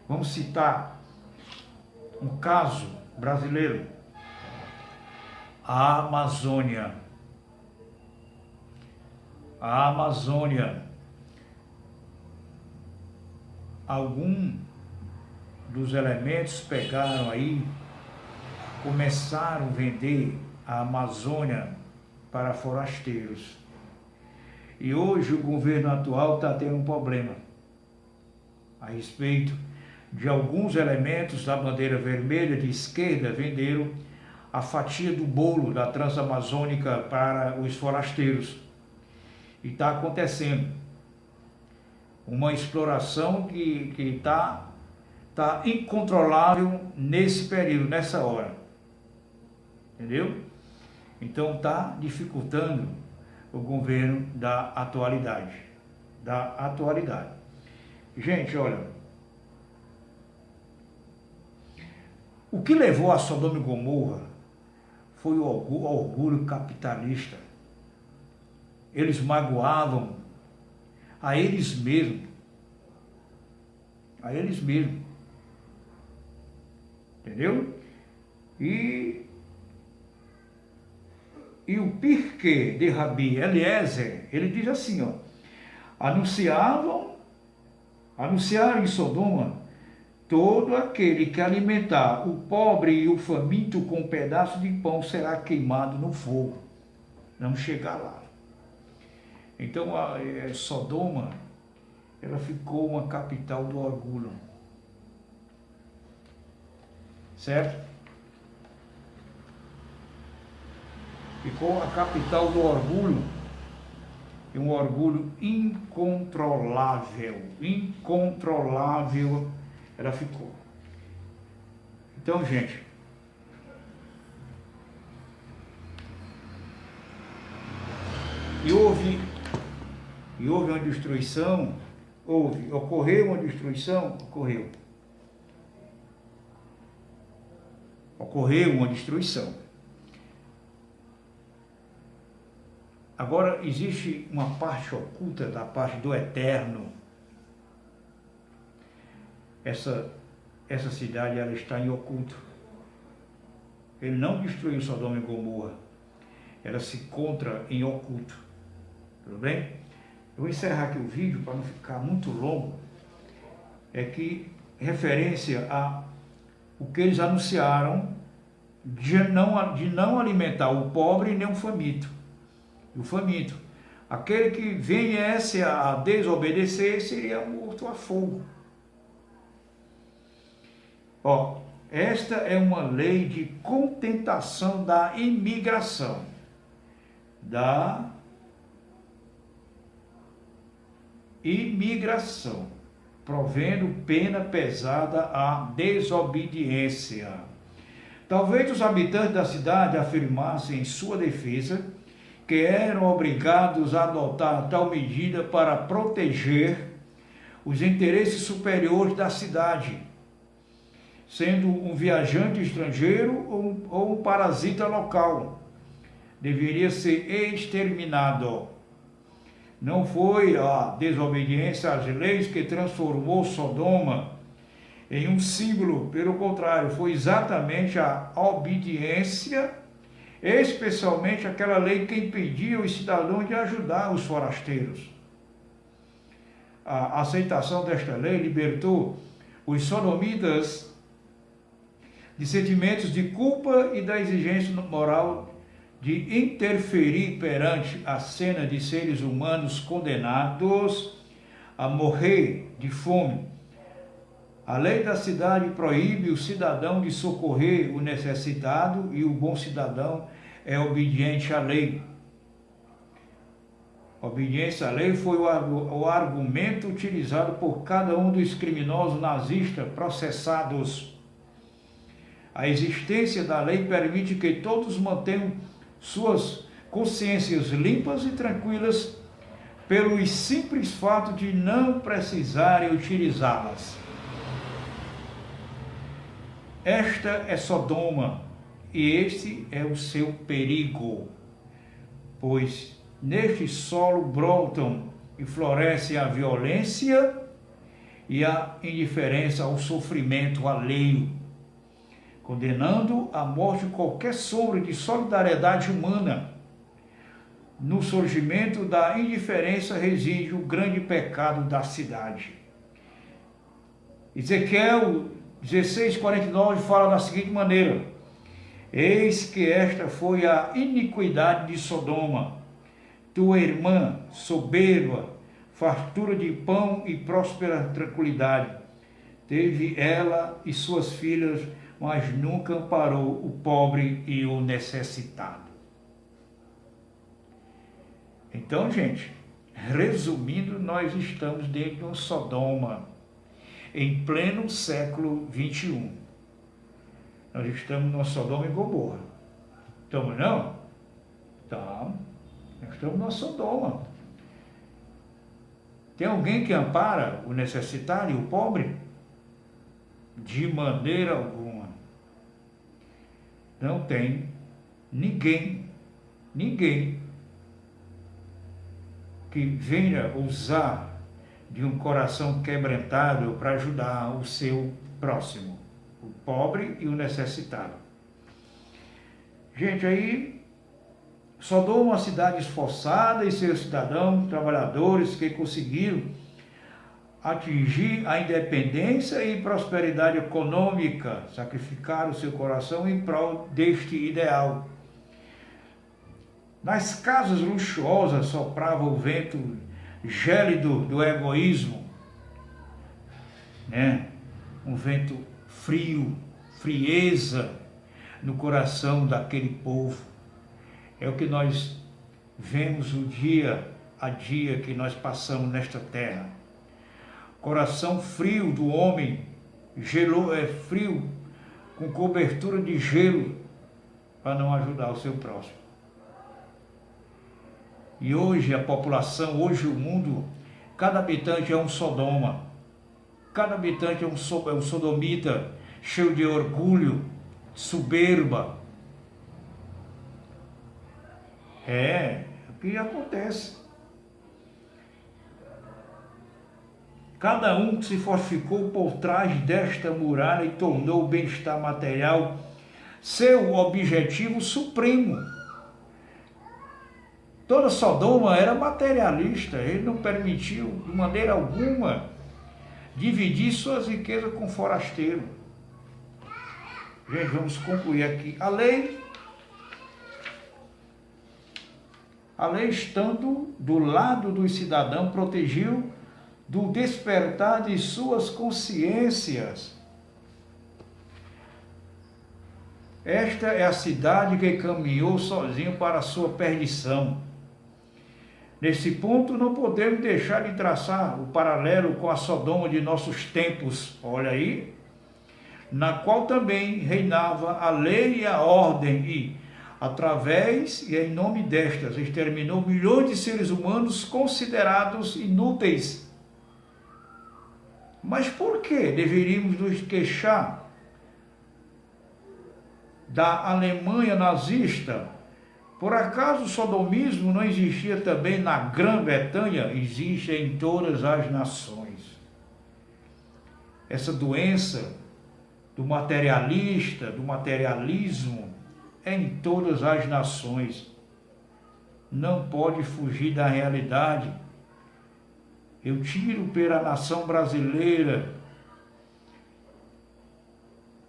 Vamos citar um caso brasileiro. A Amazônia. A Amazônia. Algum dos elementos pegaram aí, começaram a vender a Amazônia para forasteiros. E hoje o governo atual está tendo um problema a respeito de alguns elementos da bandeira vermelha de esquerda venderam a fatia do bolo da Transamazônica para os forasteiros. E está acontecendo. uma exploração que está incontrolável nesse período, nessa hora. Entendeu? Então está dificultando o governo da atualidade. Gente, olha, o que levou a Sodoma e Gomorra foi o orgulho capitalista. Eles magoavam a eles mesmos. Entendeu? E o Pirkei de Rabi Eliezer, ele diz assim, ó, anunciaram em Sodoma: todo aquele que alimentar o pobre e o faminto com um pedaço de pão será queimado no fogo. Vamos chegar lá. Então, Sodoma, ela ficou uma capital do orgulho. Certo? Ficou a capital do orgulho. E um orgulho incontrolável. Ela ficou. Então, gente, houve uma destruição, ocorreu uma destruição, ocorreu uma destruição. Agora, existe uma parte oculta da parte do eterno. Essa cidade, ela está em oculto. Ele não destruiu Sodoma e Gomorra. Ela se encontra em oculto. Tudo bem? Eu vou encerrar aqui o vídeo para não ficar muito longo. É que, referência a o que eles anunciaram de não alimentar o pobre nem o faminto. Aquele que viesse a desobedecer seria morto a fogo. Ó, esta é uma lei de contentação da imigração, provendo pena pesada à desobediência. Talvez os habitantes da cidade afirmassem em sua defesa que eram obrigados a adotar tal medida para proteger os interesses superiores da cidade, sendo um viajante estrangeiro ou um parasita local. Deveria ser exterminado. Não foi a desobediência às leis que transformou Sodoma em um símbolo, pelo contrário, foi exatamente a obediência, especialmente aquela lei que impedia os cidadãos de ajudar os forasteiros. A aceitação desta lei libertou os sodomitas de sentimentos de culpa e da exigência moral de interferir perante a cena de seres humanos condenados a morrer de fome. A lei da cidade proíbe o cidadão de socorrer o necessitado e o bom cidadão é obediente à lei. Obediência à lei foi o argumento utilizado por cada um dos criminosos nazistas processados. A existência da lei permite que todos mantenham suas consciências limpas e tranquilas pelo simples fato de não precisarem utilizá-las. Esta é Sodoma, e este é o seu perigo, pois neste solo brotam e florescem a violência e a indiferença ao sofrimento alheio, condenando à morte qualquer sombra de solidariedade humana. No surgimento da indiferença reside o grande pecado da cidade. Ezequiel 16:49 fala da seguinte maneira: eis que esta foi a iniquidade de Sodoma, tua irmã soberba, fartura de pão e próspera tranquilidade. Teve ela e suas filhas, mas nunca amparou o pobre e o necessitado. Então, gente, Resumindo, nós estamos dentro de um Sodoma, em pleno século XXI. Nós estamos numa Sodoma e Gomorra. Estamos não? Tá. Nós estamos numa Sodoma. Tem alguém que ampara o necessitado e o pobre? De maneira alguma. Não tem ninguém que venha usar de um coração quebrantado para ajudar o seu próximo, o pobre e o necessitado. Gente, aí Sodoma, uma cidade esforçada e seus cidadãos, trabalhadores que conseguiram atingir a independência e prosperidade econômica, sacrificaram seu coração em prol deste ideal. Nas casas luxuosas soprava o vento gélido do egoísmo, né? Um vento frio, frieza no coração daquele povo. É o que nós vemos o dia a dia que nós passamos nesta terra. Coração frio do homem, frio, com cobertura de gelo, para não ajudar o seu próximo. E hoje a população, hoje o mundo, cada habitante é um Sodoma. Cada habitante é um sodomita, cheio de orgulho, soberba. É o que acontece. Cada um se fortificou por trás desta muralha e tornou o bem-estar material seu objetivo supremo. Toda Sodoma era materialista, ele não permitiu de maneira alguma dividir suas riquezas com forasteiro. Gente, vamos concluir aqui. A lei estando do lado dos cidadãos, protegiu do despertar de suas consciências. Esta é a cidade que caminhou sozinho para a sua perdição. Nesse ponto, não podemos deixar de traçar o paralelo com a Sodoma de nossos tempos, olha aí, na qual também reinava a lei e a ordem e, através e em nome destas, exterminou milhões de seres humanos considerados inúteis. Mas por que deveríamos nos queixar da Alemanha nazista? Por acaso o sodomismo não existia também na Grã-Bretanha? Existe em todas as nações. Essa doença do materialismo, é em todas as nações. Não pode fugir da realidade. Eu tiro pela nação brasileira.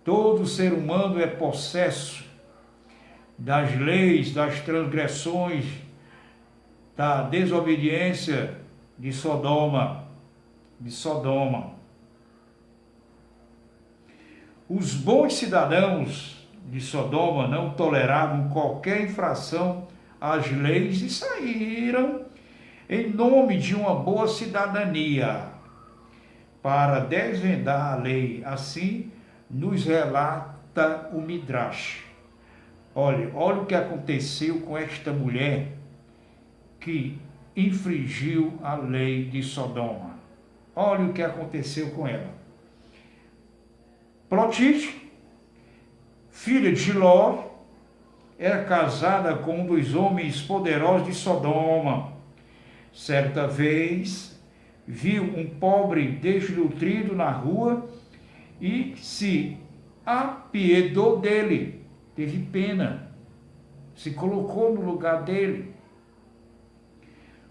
Todo ser humano é possesso das leis, das transgressões, da desobediência de Sodoma. Os bons cidadãos de Sodoma não toleravam qualquer infração às leis e saíram em nome de uma boa cidadania para desvendar a lei. Assim nos relata o Midrash. Olha o que aconteceu com esta mulher que infringiu a lei de Sodoma. Olha o que aconteceu com ela. Plotite, filha de Ló, era casada com um dos homens poderosos de Sodoma. Certa vez, viu um pobre desnutrido na rua e se apiedou dele. Teve pena, se colocou no lugar dele.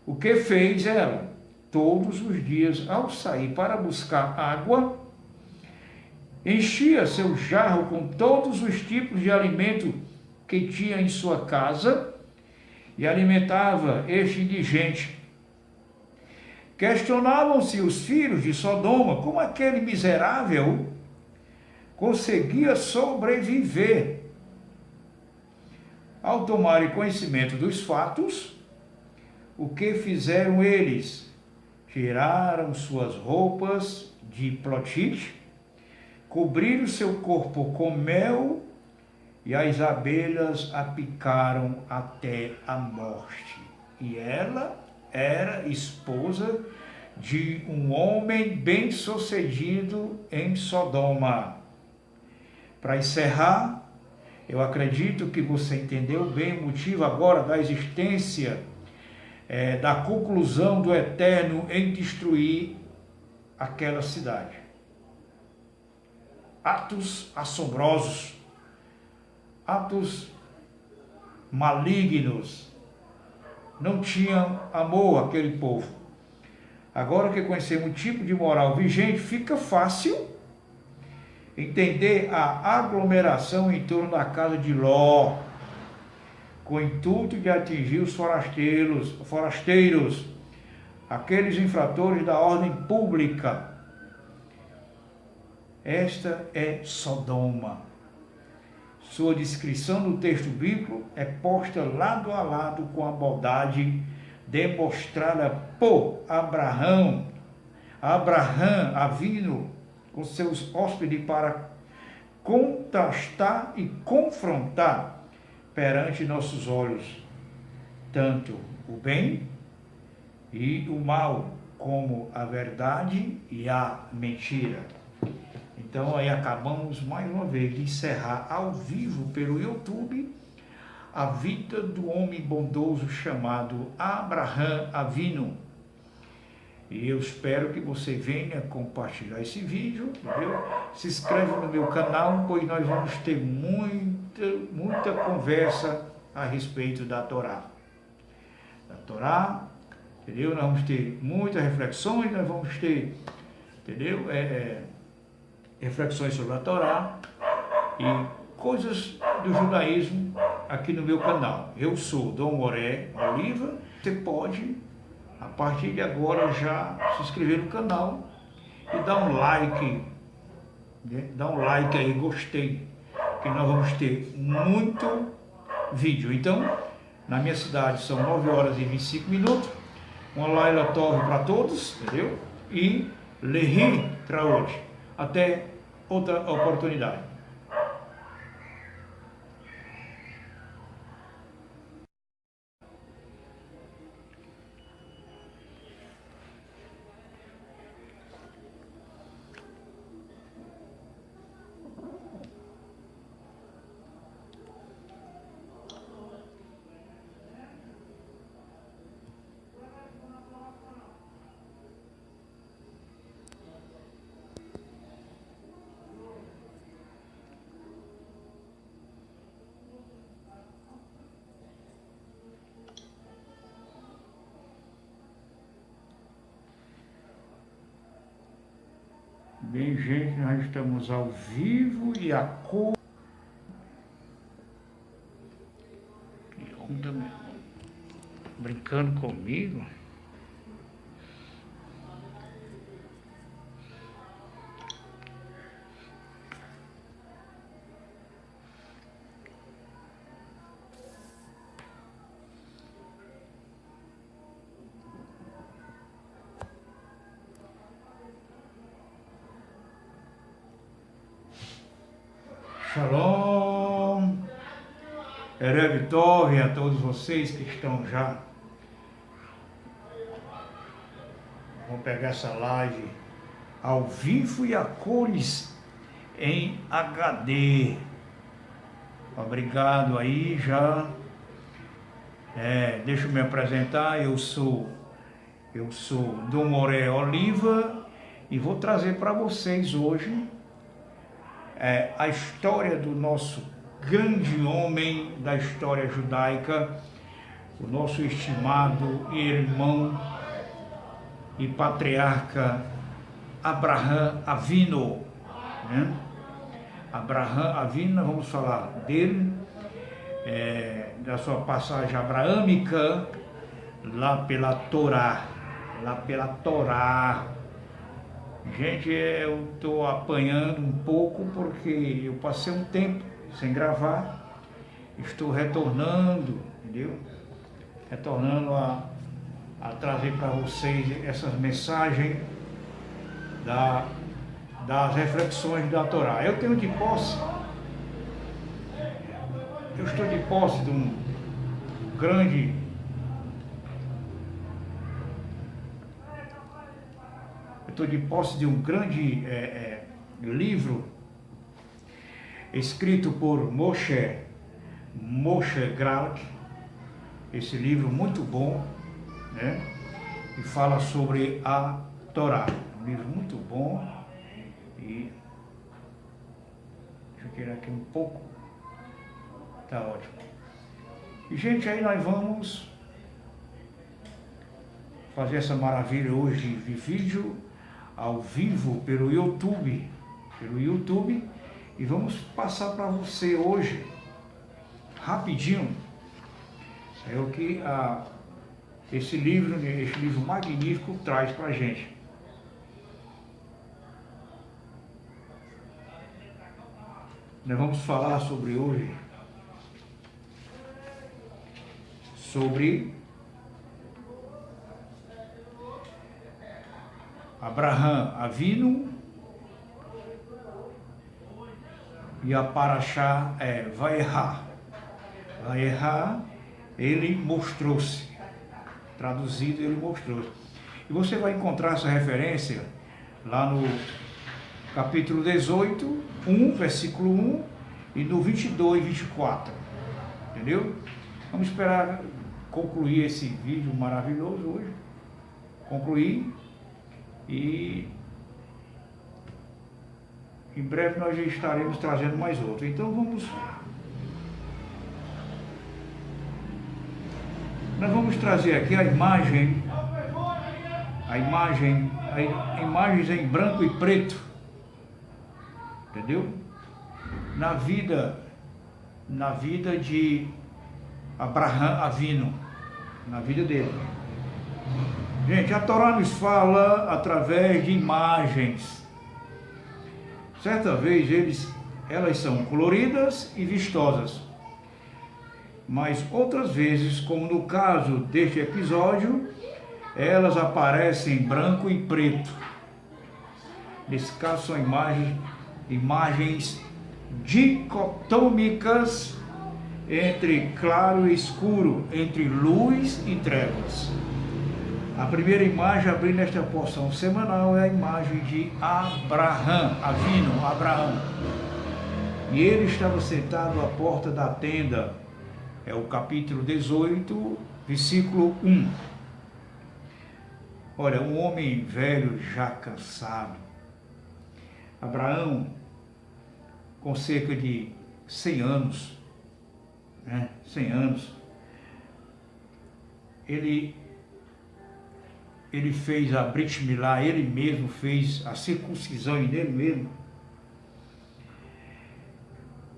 O que fez ela? Todos os dias, ao sair para buscar água, enchia seu jarro com todos os tipos de alimento que tinha em sua casa e alimentava este indigente. Questionavam-se os filhos de Sodoma como aquele miserável conseguia sobreviver. Ao tomarem conhecimento dos fatos, o que fizeram eles? Tiraram suas roupas de plotite, cobriram seu corpo com mel e as abelhas a picaram até a morte. E ela era esposa de um homem bem-sucedido em Sodoma. Para encerrar, eu acredito que você entendeu bem o motivo agora da existência, da conclusão do Eterno em destruir aquela cidade. Atos assombrosos, atos malignos, não tinham amor aquele povo. Agora que conhecemos o tipo de moral vigente, fica fácil entender a aglomeração em torno da casa de Ló, com o intuito de atingir os forasteiros, aqueles infratores da ordem pública. Esta é Sodoma. Sua descrição no texto bíblico é posta lado a lado com a bondade demonstrada por Abraão Avino, com seus hóspedes, para contrastar e confrontar perante nossos olhos tanto o bem e o mal, como a verdade e a mentira. Então aí acabamos mais uma vez de encerrar ao vivo pelo YouTube a vida do homem bondoso chamado Abraão Avino. E eu espero que você venha compartilhar esse vídeo, entendeu? Se inscreve no meu canal, pois nós vamos ter muita conversa a respeito da Torá. Entendeu? Nós vamos ter muitas reflexões, nós vamos ter, entendeu? Reflexões sobre a Torá e coisas do judaísmo aqui no meu canal. Eu sou Dom Moré Oliva. Você pode, a partir de agora, já se inscrever no canal e dar um like, né? Dá um like aí, gostei, que nós vamos ter muito vídeo. Então, na minha cidade são 9 horas e 25 minutos. Uma Laila Tove para todos, entendeu? E Lehi Traote. Até outra oportunidade. Bem, gente, nós estamos ao vivo e a cor... Que onda, meu? Brincando comigo? Shalom, Erev Tov a todos vocês que estão já. Vamos pegar essa live ao vivo e a cores em HD. Obrigado aí já. Deixa eu me apresentar. Eu sou Dom Moré Oliva e vou trazer para vocês hoje a história do nosso grande homem da história judaica, o nosso estimado irmão e patriarca Abraão Avino, né? Abraão Avino, nós vamos falar dele, da sua passagem abraâmica lá pela Torá, Gente, eu estou apanhando um pouco porque eu passei um tempo sem gravar, estou retornando, entendeu? Retornando a trazer para vocês essas mensagens das reflexões da Torá. Eu estou de posse de um grande livro escrito por Moshe Gralk. Esse livro muito bom, né? E fala sobre a Torá. Um livro muito bom. E deixa eu tirar aqui um pouco. Tá ótimo. E, gente, aí nós vamos fazer essa maravilha hoje de vídeo ao vivo pelo YouTube. E vamos passar para você hoje, rapidinho, é o que esse livro magnífico traz para a gente. Nós vamos falar sobre Abraham Avinu e a Parashá Vaierá. Vaierá, ele mostrou-se. Traduzido, ele mostrou-se. E você vai encontrar essa referência lá no capítulo 18, 1, versículo 1 e no 22, 24. Entendeu? Vamos esperar concluir esse vídeo maravilhoso hoje. Concluir. E em breve nós já estaremos trazendo mais outro. Então nós vamos trazer aqui imagens em branco e preto, entendeu? Na vida de Abraham Avinu, na vida dele. Gente, a Torá nos fala através de imagens. Certa vez elas são coloridas e vistosas, mas outras vezes, como no caso deste episódio, elas aparecem em branco e preto. Nesse caso são imagens dicotômicas entre claro e escuro, entre luz e trevas. A primeira imagem abrindo esta porção semanal é a imagem de Abraham, Abraham. E ele estava sentado à porta da tenda. É o capítulo 18, versículo 1. Olha, um homem velho já cansado. Abraão, com cerca de 100 anos, né? 100 anos, ele fez a Brit Milá, ele mesmo fez a circuncisão nele mesmo.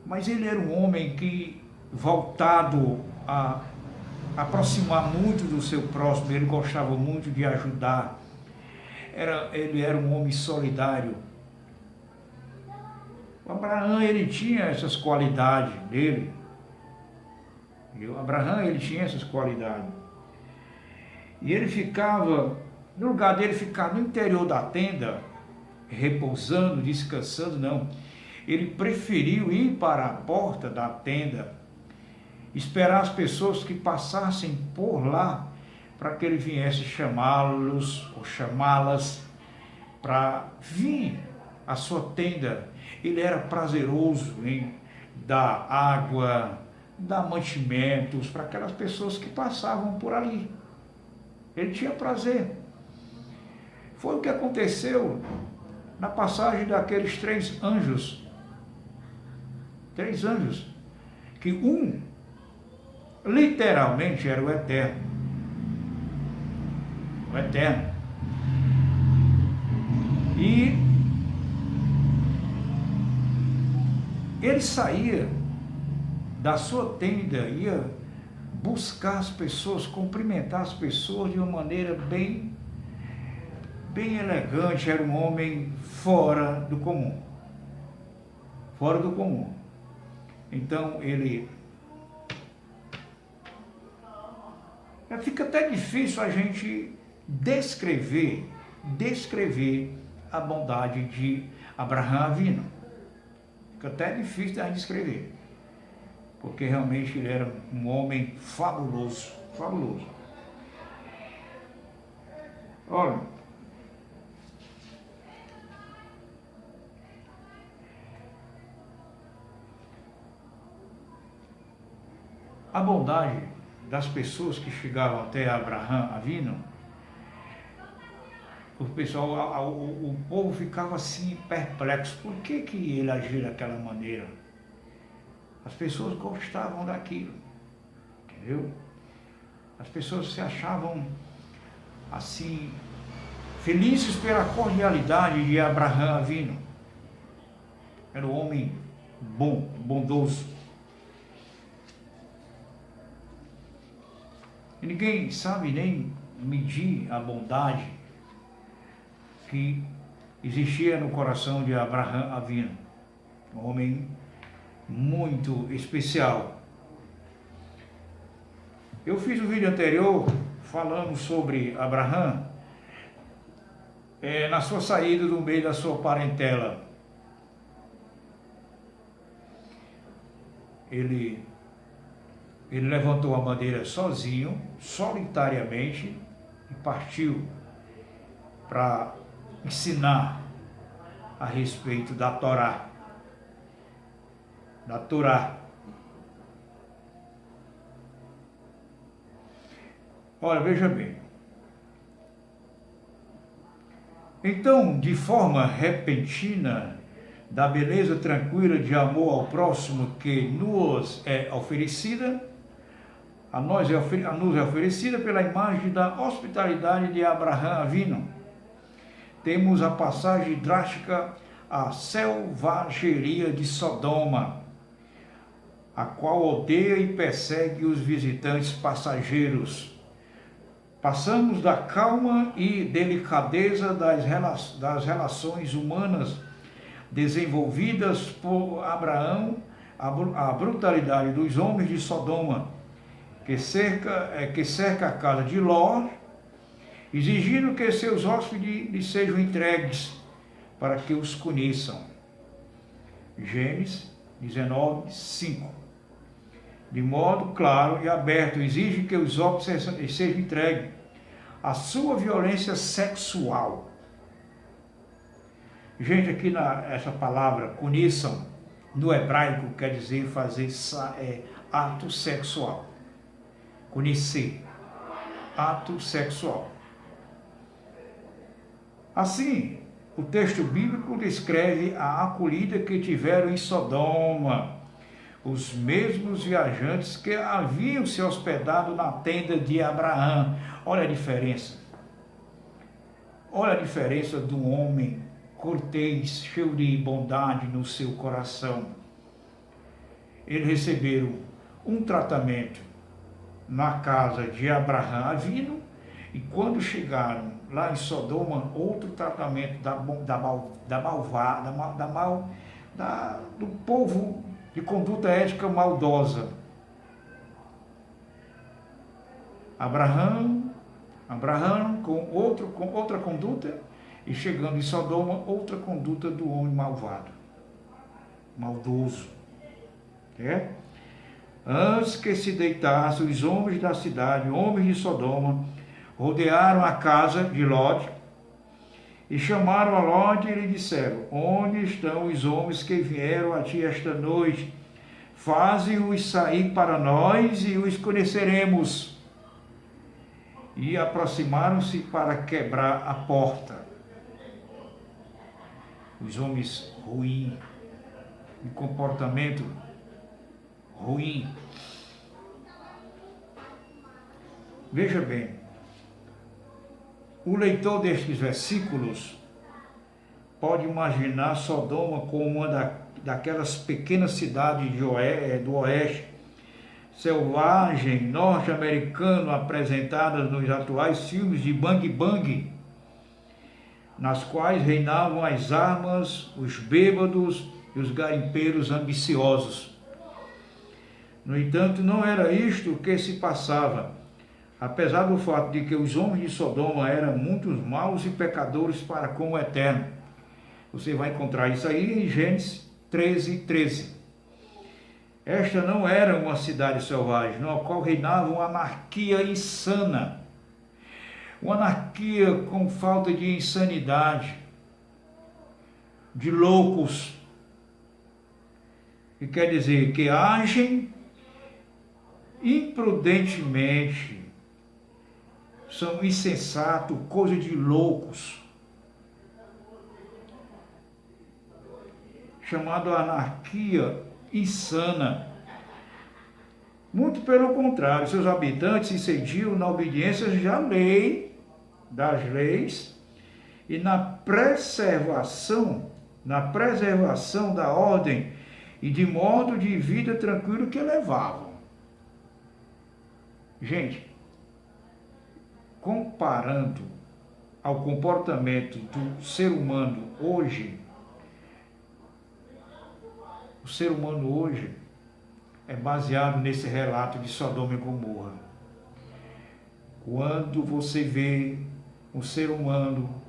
Mas ele era um homem que, voltado a aproximar muito do seu próximo, ele gostava muito de ajudar. Ele era um homem solidário. O Abraão, ele tinha essas qualidades dele. E o Abraão, ele tinha essas qualidades. E ele ficava, no lugar dele ficar no interior da tenda, repousando, descansando, não. Ele preferiu ir para a porta da tenda, esperar as pessoas que passassem por lá, para que ele viesse chamá-los ou chamá-las para vir à sua tenda. Ele era prazeroso em dar água, dar mantimentos para aquelas pessoas que passavam por ali. Ele tinha prazer. Foi o que aconteceu na passagem daqueles 3 anjos. 3 anjos. Que um, literalmente, era o Eterno. O Eterno. E ele saía da sua tenda, ia buscar as pessoas, cumprimentar as pessoas de uma maneira bem elegante. Era um homem fora do comum. Fora do comum. Então ele Fica até difícil a gente descrever a bondade de Abraham Avinu. Fica até difícil a gente descrever, porque realmente ele era um homem fabuloso, fabuloso. Olha, a bondade das pessoas que chegavam até Abraham Avinu, o pessoal, o povo ficava assim perplexo. Por que ele agia daquela maneira? As pessoas gostavam daquilo, entendeu? As pessoas se achavam assim felizes pela cordialidade de Abraham Avinu. Era um homem bom, bondoso. E ninguém sabe nem medir a bondade que existia no coração de Abraham Avinu. Um homem muito especial. Eu fiz um vídeo anterior falando sobre Abraham na sua saída do meio da sua parentela. Ele levantou a bandeira sozinho, solitariamente, e partiu para ensinar a respeito da Torá. Da Torá. Olha, veja bem. Então, de forma repentina, da beleza tranquila de amor ao próximo que nos é oferecida, a nos é oferecida pela imagem da hospitalidade de Abraham Avinu, temos a passagem drástica à selvageria de Sodoma, a qual odeia e persegue os visitantes passageiros. Passamos da calma e delicadeza das relações humanas desenvolvidas por Abraão à brutalidade dos homens de Sodoma, que cerca a casa de Ló, exigindo que seus hóspedes lhes sejam entregues para que os conheçam. Gênesis 19, 5. De modo claro e aberto, exige que os hóspedes sejam entregues à sua violência sexual. Gente, aqui essa palavra, conheçam, no hebraico quer dizer fazer ato sexual. Conhecer, ato sexual. Assim, o texto bíblico descreve a acolhida que tiveram em Sodoma os mesmos viajantes que haviam se hospedado na tenda de Abraão. Olha a diferença. Olha a diferença de um homem cortês, cheio de bondade no seu coração. Eles receberam um tratamento na casa de Abraham Avinu, e quando chegaram lá em Sodoma, outro tratamento do povo de conduta ética maldosa. Abraham com outra conduta, e chegando em Sodoma, outra conduta do homem malvado, maldoso. Antes que se deitassem, os homens da cidade, homens de Sodoma, rodearam a casa de Ló e chamaram a Ló e lhe disseram: onde estão os homens que vieram a ti esta noite? Faze-os sair para nós e os conheceremos. E aproximaram-se para quebrar a porta. Os homens ruins, de comportamento ruim. Veja bem, o leitor destes versículos pode imaginar Sodoma como uma daquelas pequenas cidades do oeste, selvagem, norte-americano, apresentadas nos atuais filmes de Bang Bang, nas quais reinavam as armas, os bêbados e os garimpeiros ambiciosos. No entanto, não era isto que se passava. apesar do fato de que os homens de Sodoma eram muitos maus e pecadores para com o Eterno. Você vai encontrar isso aí em Gênesis 13:13. Esta não era uma cidade selvagem, na qual reinava uma anarquia insana, uma anarquia com falta de insanidade, de loucos, que quer dizer que agem imprudentemente, são insensatos, coisa de loucos, chamado anarquia insana. Muito pelo contrário, seus habitantes se cediam na obediência das leis e na preservação da ordem e de modo de vida tranquilo que levavam. Gente, comparando ao comportamento do ser humano hoje, o ser humano hoje é baseado nesse relato de Sodoma e Gomorra. Quando você vê um ser humano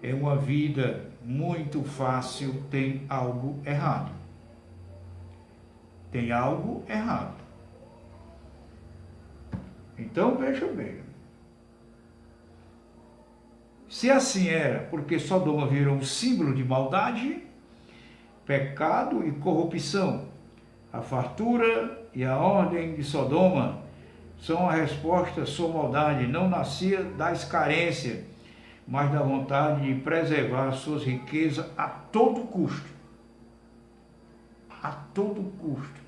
em uma vida muito fácil, tem algo errado. Tem algo errado. Então veja bem. Se assim era, porque Sodoma virou um símbolo de maldade, pecado e corrupção, a fartura e a ordem de Sodoma são a resposta à sua maldade. Não nascia das carências, mas da vontade de preservar suas riquezas a todo custo. A todo custo.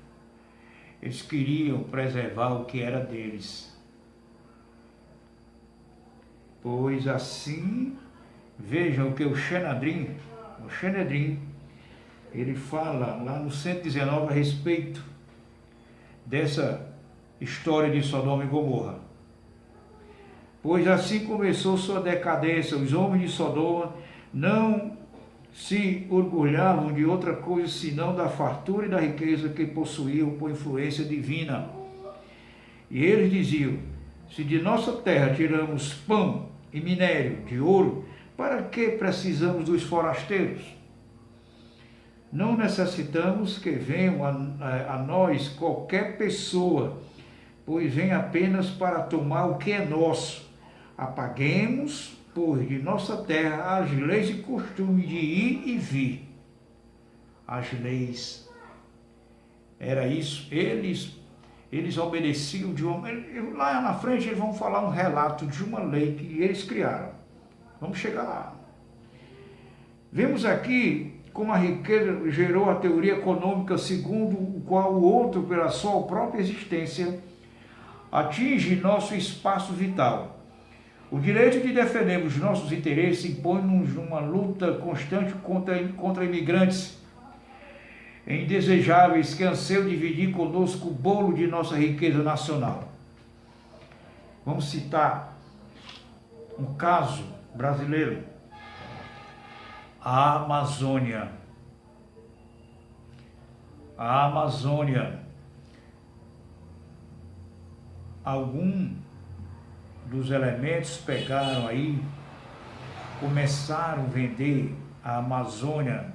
Eles queriam preservar o que era deles. Pois assim, vejam que o Sanedrim, ele fala lá no 119 a respeito dessa história de Sodoma e Gomorra. Pois assim começou sua decadência. Os homens de Sodoma não se orgulhavam de outra coisa senão da fartura e da riqueza que possuíam por influência divina. E eles diziam: se de nossa terra tiramos pão e minério de ouro, para que precisamos dos forasteiros? Não necessitamos que venham a nós qualquer pessoa, pois vem apenas para tomar o que é nosso. Apaguemos, pois, de nossa terra as leis e costumes de ir e vir. As leis. Era isso. Eles obedeciam de uma... Lá na frente eles vão falar um relato de uma lei que eles criaram. Vamos chegar lá. Vemos aqui como a riqueza gerou a teoria econômica segundo o qual o outro, pela sua própria existência, atinge nosso espaço vital. O direito de defendermos nossos interesses impõe-nos numa luta constante contra imigrantes indesejáveis que anseiam dividir conosco o bolo de nossa riqueza nacional. Vamos citar um caso brasileiro. A Amazônia. A Amazônia. Algum dos elementos pegaram aí, começaram a vender a Amazônia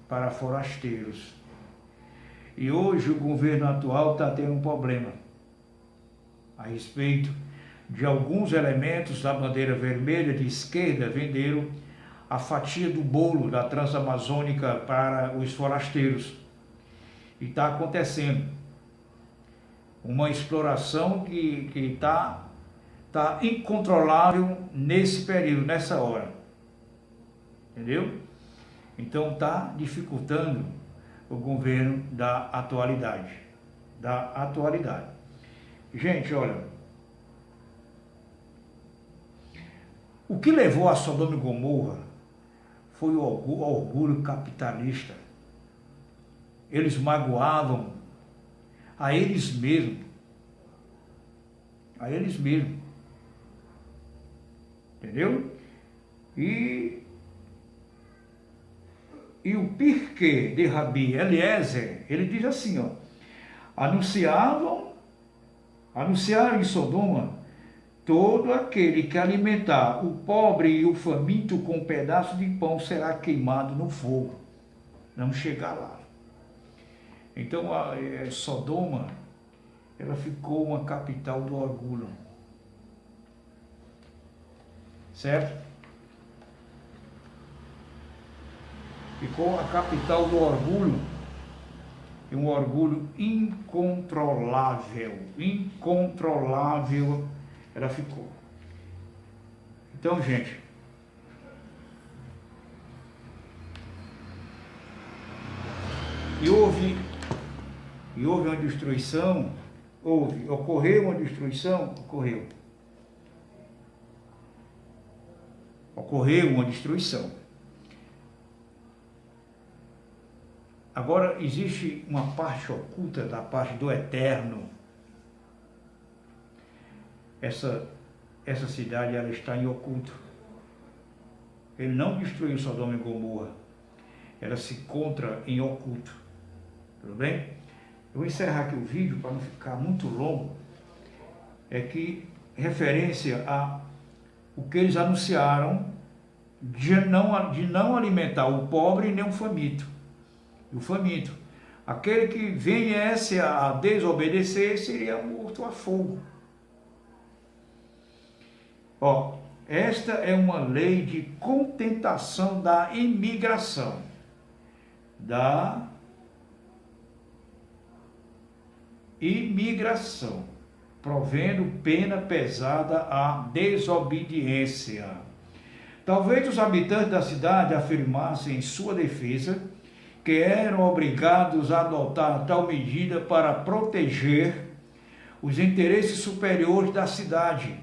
para forasteiros. E hoje o governo atual está tendo um problema a respeito de alguns elementos da bandeira vermelha de esquerda venderam a fatia do bolo da Transamazônica para os forasteiros. E está acontecendo uma exploração que está incontrolável nesse período, nessa hora. Entendeu? Então está dificultando o governo da atualidade. Gente, olha, o que levou a Sodoma e Gomorra foi o orgulho capitalista. Eles magoavam a eles mesmos. Entendeu? E o Pirkei de Rabi Eliezer, ele diz assim, ó: anunciaram em Sodoma todo aquele que alimentar o pobre e o faminto com um pedaço de pão será queimado no fogo. Vamos chegar lá. Então, Sodoma, ela ficou uma capital do orgulho. Certo? Ficou a capital do orgulho. E um orgulho incontrolável. Incontrolável ela ficou. Então, gente, e houve uma destruição, ocorreu uma destruição, ocorreu uma destruição. Agora, existe uma parte oculta da parte do eterno. Essa cidade, ela está em oculto. Ele não destruiu Sodoma e Gomorra. Ela se encontra em oculto. Tudo bem? Eu vou encerrar aqui o vídeo para não ficar muito longo. É que, referência a o que eles anunciaram de não alimentar o pobre nem o faminto. O faminto. Aquele que viesse a desobedecer seria morto a fogo. Ó, esta é uma lei de contentação da imigração. Provendo pena pesada à desobediência. Talvez os habitantes da cidade afirmassem em sua defesa que eram obrigados a adotar tal medida para proteger os interesses superiores da cidade,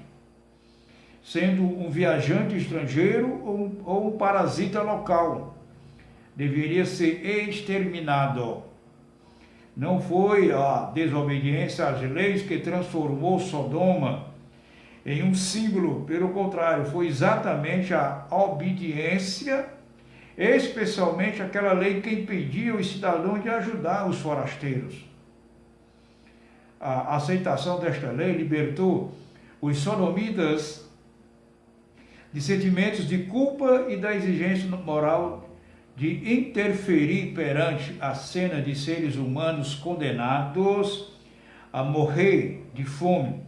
sendo um viajante estrangeiro ou um parasita local. Deveria ser exterminado. Não foi a desobediência às leis que transformou Sodoma em um símbolo, pelo contrário, foi exatamente a obediência, especialmente aquela lei que impedia os cidadãos de ajudar os forasteiros. A aceitação desta lei libertou os sodomitas de sentimentos de culpa e da exigência moral de interferir perante a cena de seres humanos condenados a morrer de fome.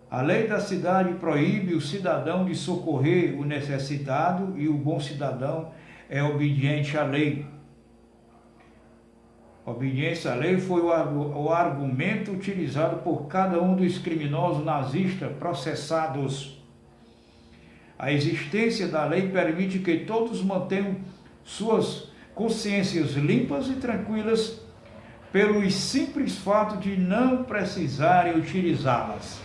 A lei da cidade proíbe o cidadão de socorrer o necessitado e o bom cidadão é obediente à lei. Obediência à lei foi o argumento utilizado por cada um dos criminosos nazistas processados. A existência da lei permite que todos mantenham suas consciências limpas e tranquilas pelo simples fato de não precisarem utilizá-las.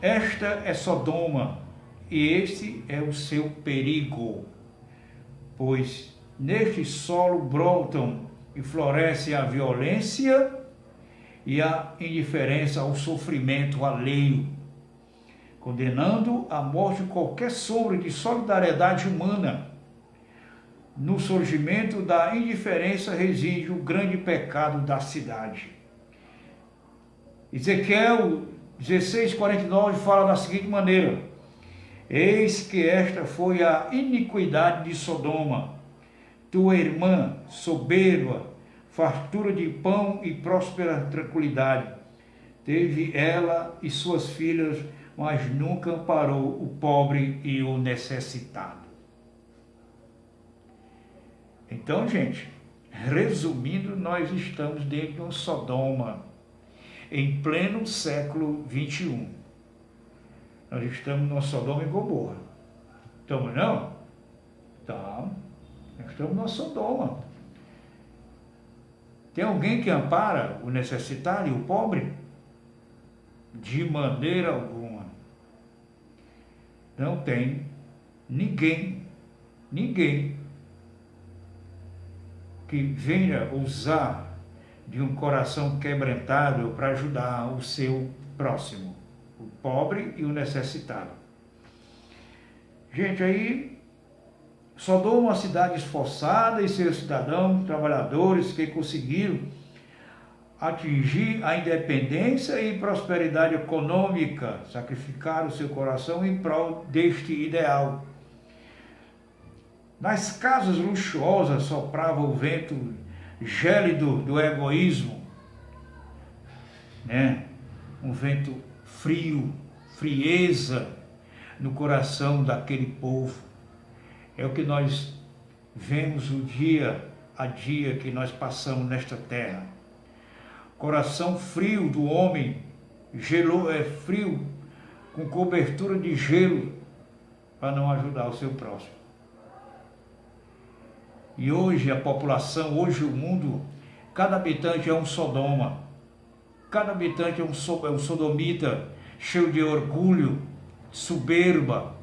Esta é Sodoma, e este é o seu perigo, pois neste solo brotam e florescem a violência e a indiferença ao sofrimento alheio, condenando à morte qualquer sombra de solidariedade humana. No surgimento da indiferença reside o grande pecado da cidade. Ezequiel 16:49 fala da seguinte maneira: eis que esta foi a iniquidade de Sodoma, tua irmã, soberba, fartura de pão e próspera tranquilidade. Teve ela e suas filhas, mas nunca amparou o pobre e o necessitado. Então, gente, resumindo, nós estamos dentro de um Sodoma, em pleno século 21. Nós estamos no Sodoma e Gomorra. Estamos não? Tá. Nós estamos no Sodoma. Tem alguém que ampara o necessitado e o pobre? De maneira alguma. Não tem ninguém que venha usar de um coração quebrantado para ajudar o seu próximo, o pobre e o necessitado. Gente, aí Sodoma, uma cidade esforçada e seus cidadãos, trabalhadores que conseguiram atingir a independência e prosperidade econômica, sacrificar o seu coração em prol deste ideal. Nas casas luxuosas soprava o vento gélido do egoísmo, né? Um vento frio, frieza no coração daquele povo. É o que nós vemos o dia a dia que nós passamos nesta terra. Coração frio do homem, frio, com cobertura de gelo, para não ajudar o seu próximo. E hoje a população, hoje o mundo, cada habitante é um Sodoma, cada habitante é um sodomita, cheio de orgulho, soberba.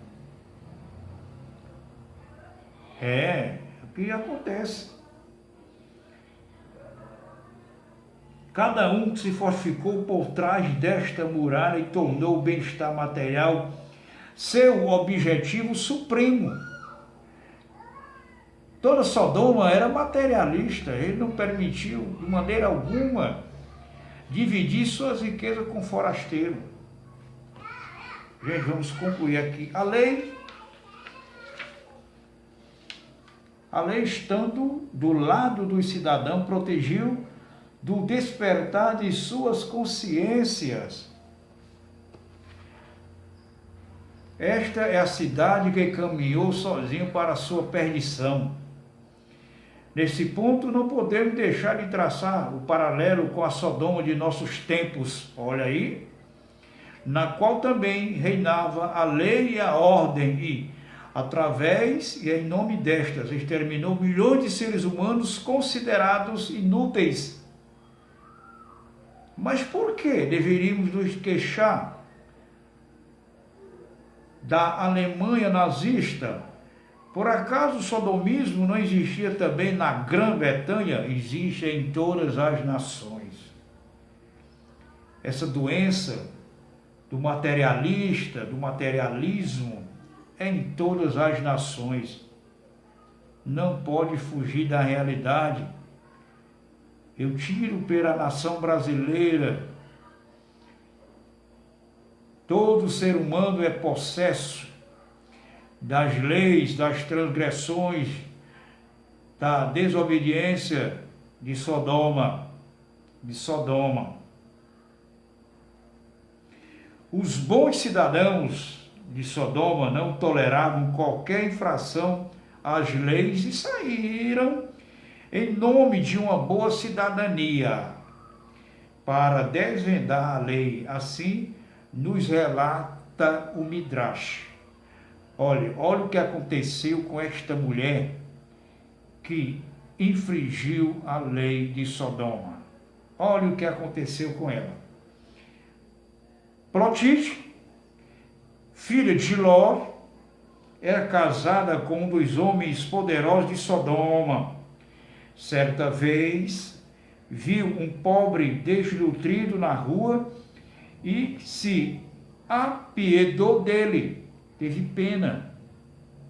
É o que acontece. Cada um se fortificou por trás desta muralha e tornou o bem-estar material seu objetivo supremo. Toda Sodoma era materialista, ele não permitiu de maneira alguma dividir suas riquezas com forasteiro. Gente, vamos concluir aqui. A lei estando do lado dos cidadãos, protegiu do despertar de suas consciências. Esta é a cidade que caminhou sozinho para a sua perdição. Nesse ponto, não podemos deixar de traçar o paralelo com a Sodoma de nossos tempos, olha aí, na qual também reinava a lei e a ordem e, através e em nome destas, exterminou milhões de seres humanos considerados inúteis. Mas por que deveríamos nos queixar da Alemanha nazista? Por acaso o sodomismo não existia também na Grã-Bretanha? Existe em todas as nações. Essa doença do materialismo, é em todas as nações. Não pode fugir da realidade. Eu tiro pela nação brasileira. Todo ser humano é possesso das leis, das transgressões, da desobediência de Sodoma. Os bons cidadãos de Sodoma não toleravam qualquer infração às leis e saíram em nome de uma boa cidadania para desvendar a lei. Assim nos relata o Midrash. Olha o que aconteceu com esta mulher que infringiu a lei de Sodoma. Olha o que aconteceu com ela. Plotite, filha de Ló, era casada com um dos homens poderosos de Sodoma. Certa vez, viu um pobre desnutrido na rua e se apiedou dele, teve pena,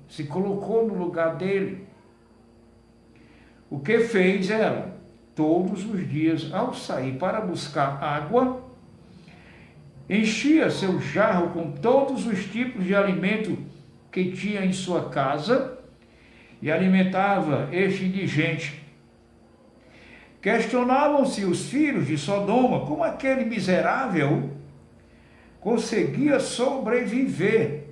se colocou no lugar dele. O que fez ela? Todos os dias, ao sair para buscar água, enchia seu jarro com todos os tipos de alimento que tinha em sua casa e alimentava este indigente. Questionavam-se os filhos de Sodoma como aquele miserável conseguia sobreviver.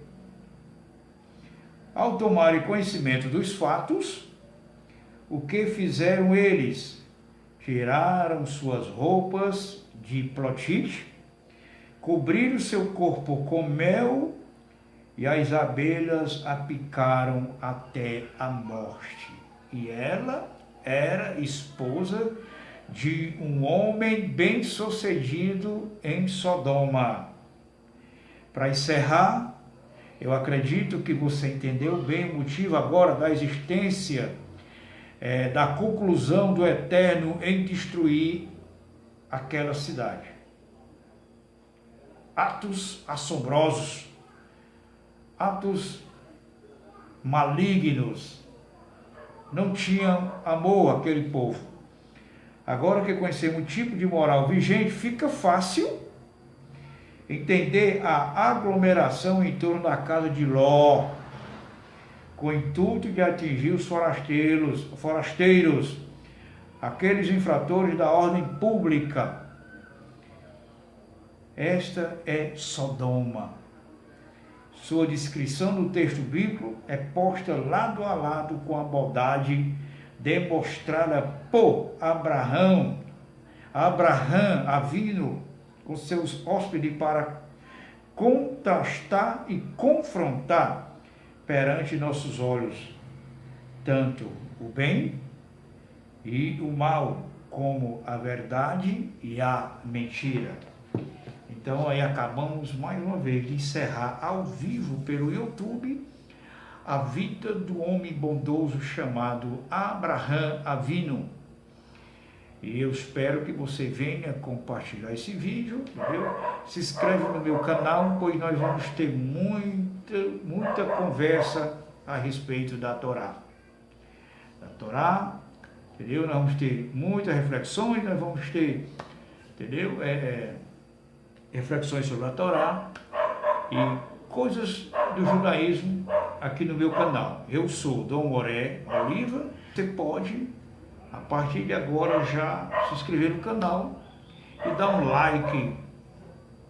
Ao tomarem conhecimento dos fatos, o que fizeram eles? Tiraram suas roupas de plotite, cobriram seu corpo com mel e as abelhas a picaram até a morte. E ela era esposa de um homem bem-sucedido em Sodoma. Para encerrar, eu acredito que você entendeu bem o motivo agora da existência, da conclusão do Eterno em destruir aquela cidade. Atos assombrosos, atos malignos. Não tinham amor aquele povo. Agora que conhecemos o tipo de moral vigente, fica fácil entender a aglomeração em torno da casa de Ló, com o intuito de atingir os forasteiros, aqueles infratores da ordem pública. Esta é Sodoma. Sua descrição no texto bíblico é posta lado a lado com a bondade demonstrada por Abraão Avino, com seus hóspedes, para contrastar e confrontar perante nossos olhos tanto o bem e o mal, como a verdade e a mentira. Então aí acabamos mais uma vez de encerrar ao vivo pelo YouTube a vida do homem bondoso chamado Abraão Avino. E eu espero que você venha compartilhar esse vídeo, entendeu? Se inscreve no meu canal, pois nós vamos ter muita conversa a respeito da Torá. Entendeu? Nós vamos ter muitas reflexões, nós vamos ter, entendeu? Reflexões sobre a Torá e coisas do judaísmo aqui no meu canal. Eu sou Dom Moré Oliva. Você pode, a partir de agora, já se inscrever no canal e dar um like,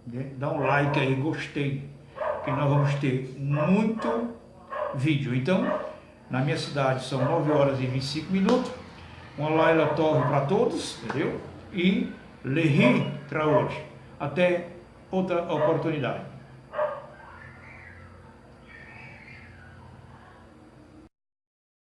né? Dá um like aí, gostei, que nós vamos ter muito vídeo. Então, na minha cidade são 9 horas e 25 minutos. Uma Laila Tove para todos, entendeu? E Lehi Traoré. Até outra oportunidade.